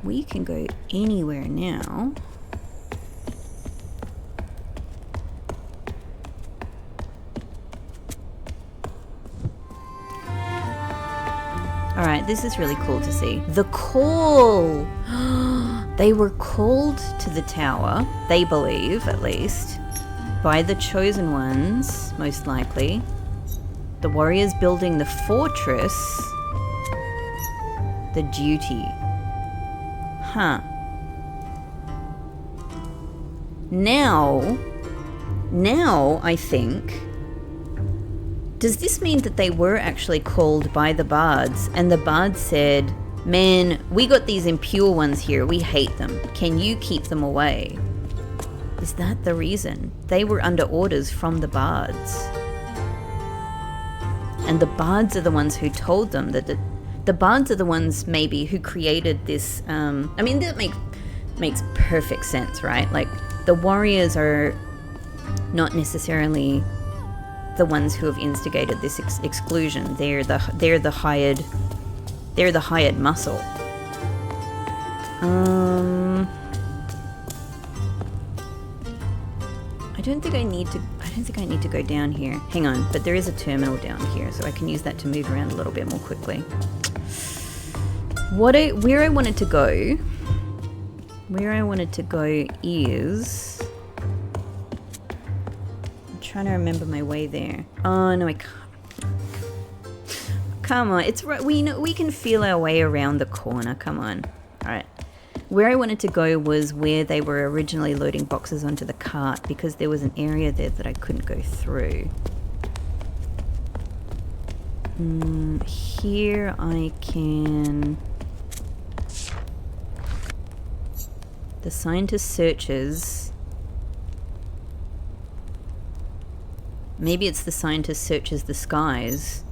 we can go anywhere now. Alright, this is really cool to see. The call! They were called to the tower, they believe, at least, by the chosen ones, most likely. The warriors building the fortress, the duty. Huh. Now I think, does this mean that they were actually called by the bards, and the bards said, man, we got these impure ones here, we hate them, can you keep them away? Is that the reason? They were under orders from the bards. And the bards are the ones who told them that the bards are the ones maybe who created this, I mean, that makes perfect sense, right? Like, the warriors are not necessarily the ones who have instigated this exclusion. They're the hired muscle. I don't think I need to go down here. Hang on, but there is a terminal down here, so I can use that to move around a little bit more quickly. Where I wanted to go is, I'm trying to remember my way there. Oh no, I can't. Come on, it's right. We can feel our way around the corner. Come on. All right. Where I wanted to go was where they were originally loading boxes onto the cart, because there was an area there that I couldn't go through. Here I can... The scientist searches... Maybe it's the scientist searches the skies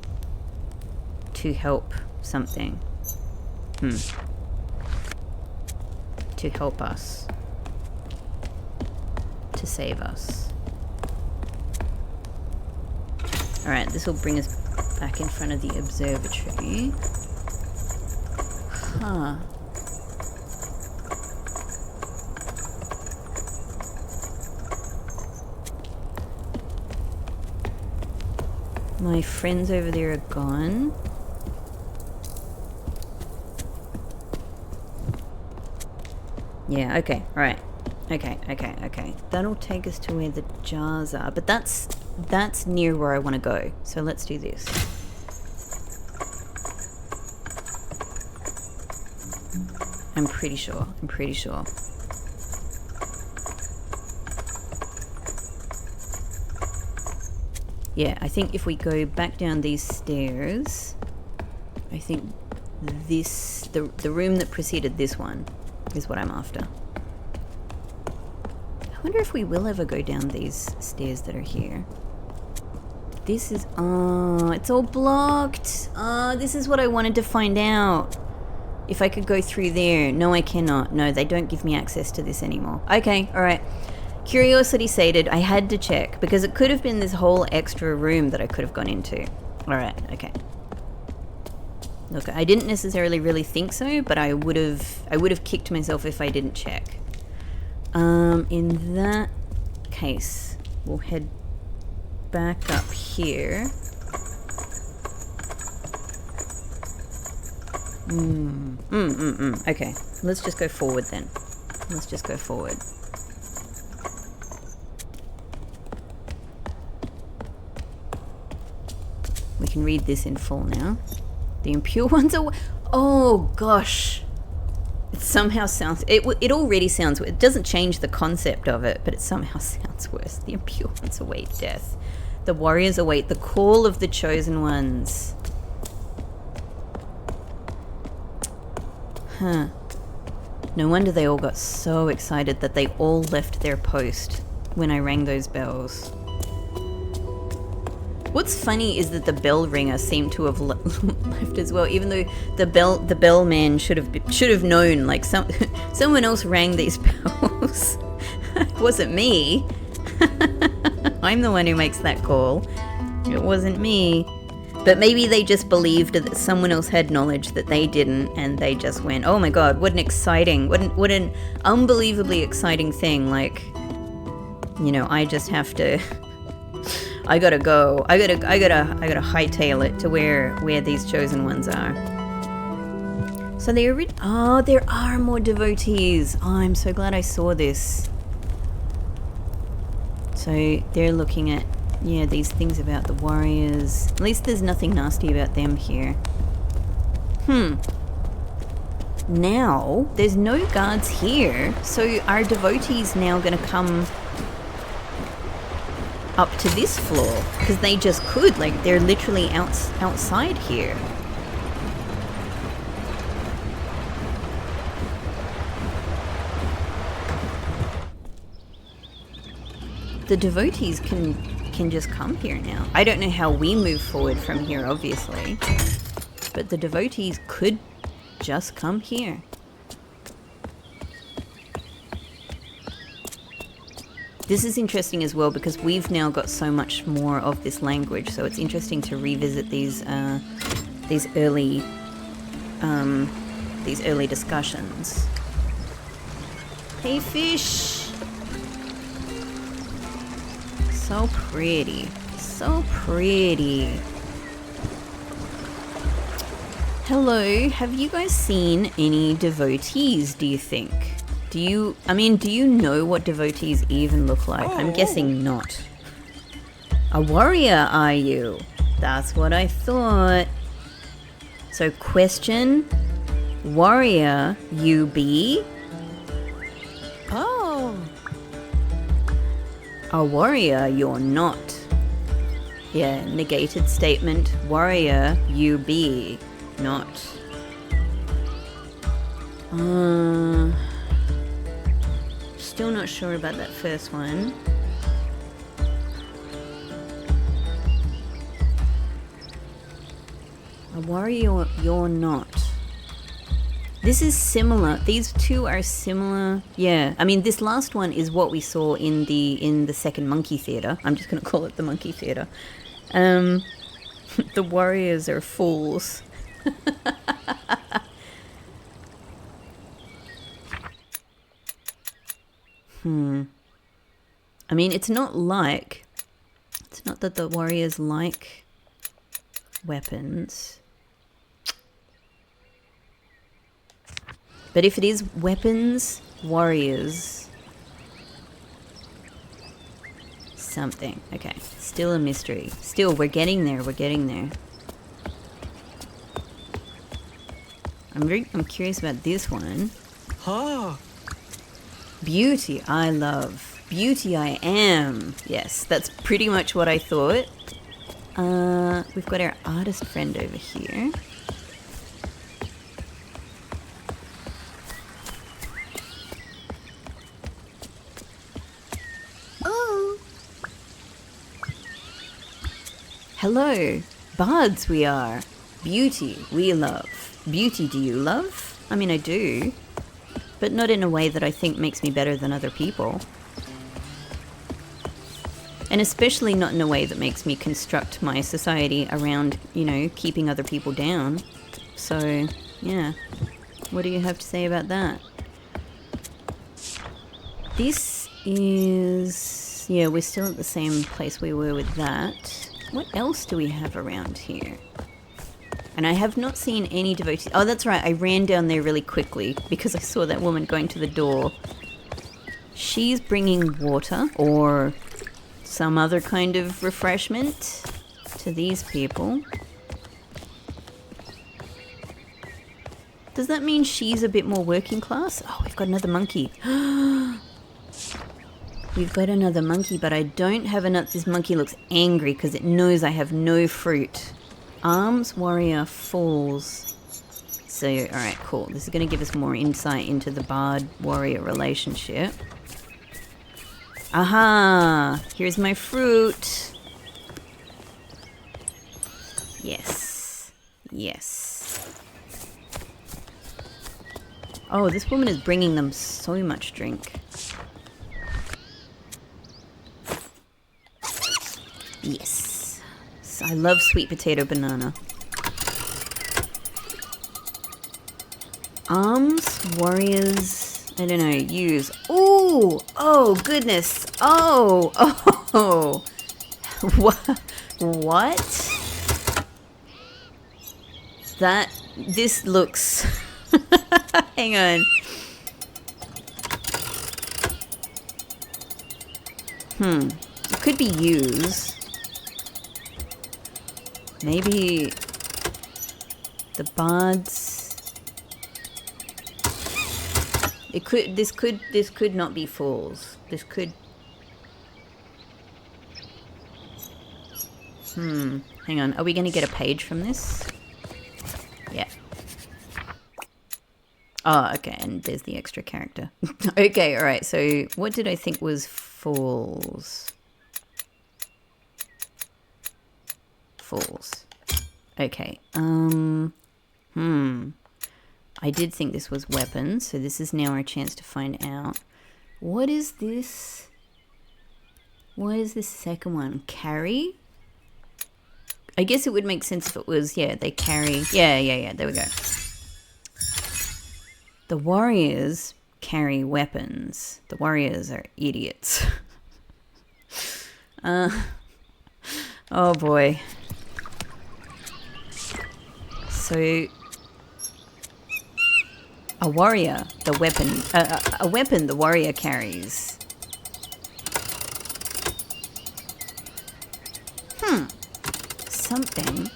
to help something. To help us. To save us. Alright, this will bring us back in front of the observatory. Huh. My friends over there are gone. Yeah, okay, right. Okay. That'll take us to where the jars are, but that's near where I want to go. So let's do this. I'm pretty sure. Yeah, I think if we go back down these stairs, I think this, the room that preceded this one is what I'm after. I wonder if we will ever go down these stairs that are here. This is, oh, it's all blocked. Oh, this is what I wanted to find out. If I could go through there. No, I cannot. No, they don't give me access to this anymore. Okay, alright. Curiosity sated, I had to check, because it could have been this whole extra room that I could have gone into. Alright, okay. Look, I didn't necessarily really think so, but I would have kicked myself if I didn't check. In that case, we'll head back up here. Okay, let's just go forward then. Let's just go forward. We can read this in full now. The impure ones are... Oh, gosh. It somehow sounds... It already sounds... It doesn't change the concept of it, but it somehow sounds worse. The impure ones await death. The warriors await the call of the chosen ones. Huh. No wonder they all got so excited that they all left their post when I rang those bells. What's funny is that the bell ringer seemed to have left as well, even though the bell man should have known. Like someone else rang these bells. It wasn't me. I'm the one who makes that call. It wasn't me. But maybe they just believed that someone else had knowledge that they didn't, and they just went, "Oh my god, what an unbelievably exciting thing!" Like, you know, I just have to. I gotta go. I gotta hightail it to where these chosen ones are. So there are more devotees. Oh, I'm so glad I saw this. So they're looking at, yeah, these things about the warriors. At least there's nothing nasty about them here. Now, there's no guards here, so are devotees now going to come up to this floor? Because they just could, like, they're literally outside here. The devotees can just come here now. I don't know how we move forward from here, obviously, but the devotees could just come here. This is interesting as well because we've now got so much more of this language, so it's interesting to revisit these early discussions. Hey, fish! So pretty, so pretty. Hello, have you guys seen any devotees, do you think? Do you know what devotees even look like? I'm guessing not. A warrior, are you? That's what I thought. So question, warrior you be? Oh. A warrior you're not. Yeah, negated statement, warrior you be. Not. Still not sure about that first one. A warrior you're not. This is similar. These two are similar. Yeah, I mean this last one is what we saw in the second monkey theater. I'm just gonna call it the monkey theater. The warriors are fools. I mean, it's not that the warriors like weapons. But if it is weapons, warriors, something. Okay, still a mystery. Still, we're getting there, I'm curious about this one. Beauty, I love. Beauty, I am. Yes, that's pretty much what I thought. We've got our artist friend over here. Oh. Hello, bards we are. Beauty, we love. Beauty, do you love? I mean, I do. But not in a way that I think makes me better than other people. And especially not in a way that makes me construct my society around, keeping other people down. So, yeah. What do you have to say about that? This is... Yeah, we're still at the same place we were with that. What else do we have around here? And I have not seen any devotees. Oh, that's right. I ran down there really quickly because I saw that woman going to the door. She's bringing water or some other kind of refreshment to these people. Does that mean she's a bit more working class? Oh, we've got another monkey. We've got another monkey, but I don't have enough. This monkey looks angry because it knows I have no fruit. Arms warrior falls. So, alright, cool. This is going to give us more insight into the bard-warrior relationship. Aha! Here's my fruit. Yes. Yes. Oh, this woman is bringing them so much drink. Yes. I love sweet potato banana. Arms, warriors, I don't know, use. Ooh! Oh, goodness. Oh! Oh! What? This looks... Hang on. It could be use. Maybe the bards. It could. This could not be fools. This could. Hang on. Are we going to get a page from this? Yeah. Oh, okay. And there's the extra character. Okay. All right. So what did I think was fools? Fools. Okay. I did think this was weapons, so this is now our chance to find out. What is this? What is this second one? Carry? I guess it would make sense if it was, yeah, they carry. Yeah, there we go. The warriors carry weapons. The warriors are idiots. Oh boy. So, a warrior, the weapon, a weapon the warrior carries. Something.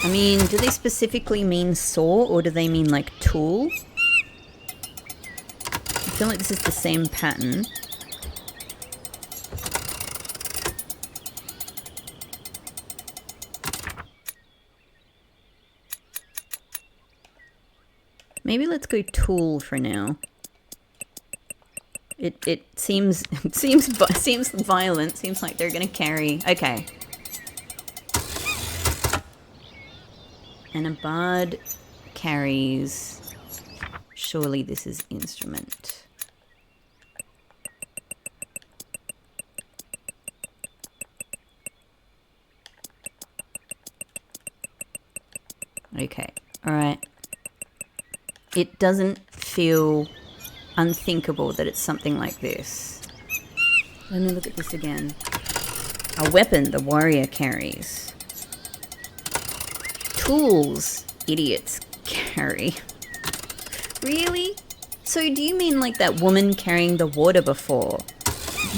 I mean, do they specifically mean saw or do they mean like tool? I feel like this is the same pattern. Maybe let's go tool for now. It seems violent. Seems like they're gonna carry. Okay. And a bard carries. Surely this is instrument. Okay. All right. It doesn't feel unthinkable that it's something like this. Let me look at this again. A weapon the warrior carries. Tools idiots carry. Really? So do you mean like that woman carrying the water before?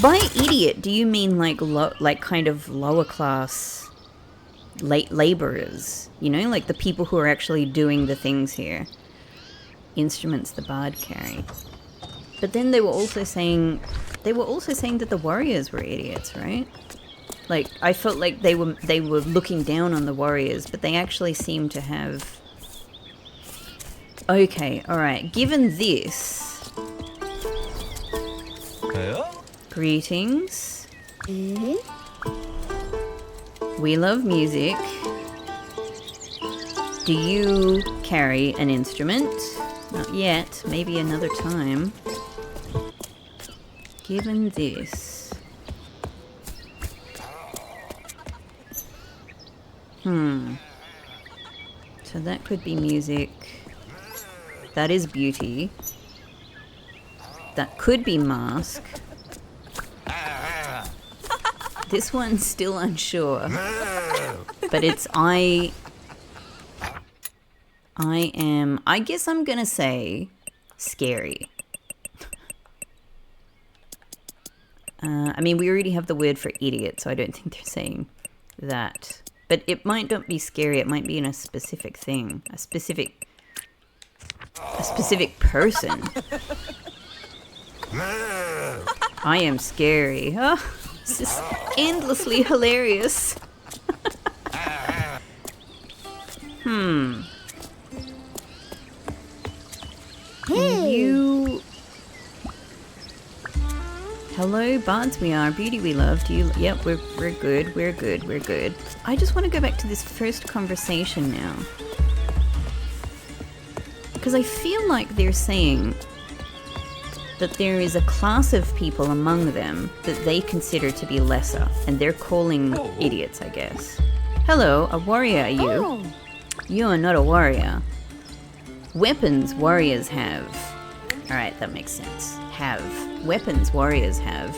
By idiot, do you mean like kind of lower class laborers? You know, like the people who are actually doing the things here. Instruments the bard carry. But then they were also saying that the warriors were idiots, right? Like I felt like they were looking down on the warriors, but they actually seem to have. Okay, all right. Given this, greetings. We love music. Do you carry an instrument? Not yet. Maybe another time. Given this. So that could be music. That is beauty. That could be mask. This one's still unsure. But it's I guess I'm gonna say scary. I mean, we already have the word for idiot, so I don't think they're saying that. But it might not be scary, it might be in a specific thing. A specific person. I am scary. Oh, this is endlessly hilarious. You... Hello, bards we are. Beauty we love. Do you... Yep, we're good. We're good. I just want to go back to this first conversation now. Because I feel like they're saying that there is a class of people among them that they consider to be lesser. And they're calling idiots, I guess. Hello, a warrior are you? Oh. You are not a warrior. Weapons warriors have. Alright, that makes sense. Have. Weapons warriors have.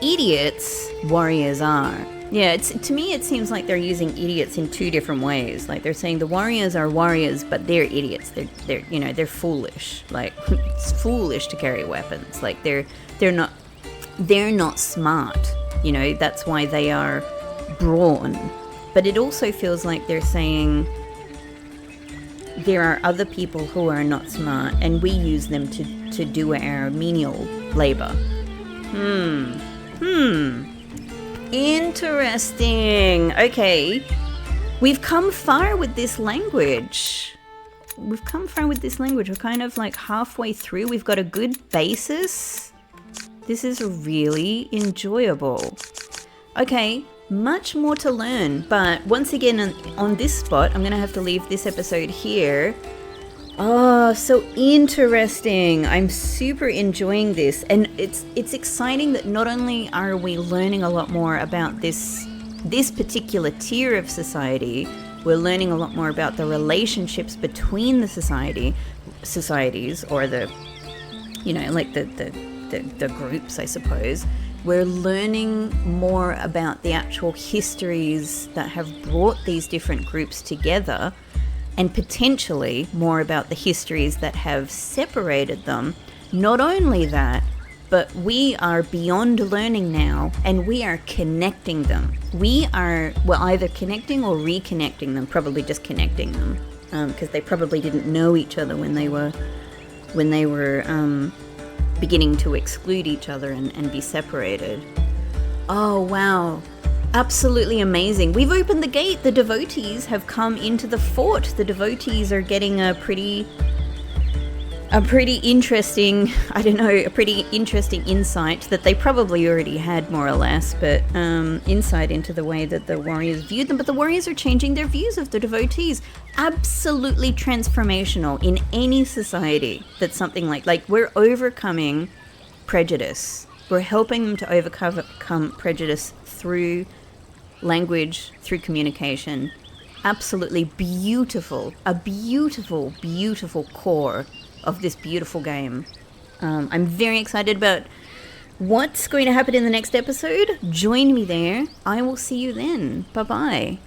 Idiots warriors are. Yeah, to me it seems like they're using idiots in two different ways. Like they're saying the warriors are warriors, but they're idiots. They're foolish. Like it's foolish to carry weapons. Like they're not smart. That's why they are brawn. But it also feels like they're saying there are other people who are not smart, and we use them to do our menial labor. Interesting. Okay. We've come far with this language. We're kind of like halfway through. We've got a good basis. This is really enjoyable. Okay, much more to learn. But once again, on this spot, I'm going to have to leave this episode here. Oh, so interesting. I'm super enjoying this. And it's exciting that not only are we learning a lot more about this particular tier of society, we're learning a lot more about the relationships between the societies, or the groups, I suppose. We're learning more about the actual histories that have brought these different groups together, and potentially more about the histories that have separated them. Not only that, but we are beyond learning now, and we are connecting them. We're either connecting or reconnecting them, probably just connecting them, because they probably didn't know each other when they were beginning to exclude each other and be separated. Oh, wow. Absolutely amazing. We've opened the gate. The devotees have come into the fort. The devotees are getting a pretty interesting insight that they probably already had, more or less, but insight into the way that the warriors viewed them. But the warriors are changing their views of the devotees. Absolutely transformational in any society that's something like we're overcoming prejudice. We're helping them to overcome prejudice through language, through communication. Absolutely beautiful. A beautiful, beautiful core of this beautiful game. I'm very excited about what's going to happen in the next episode. Join me there. I will see you then. Bye-bye.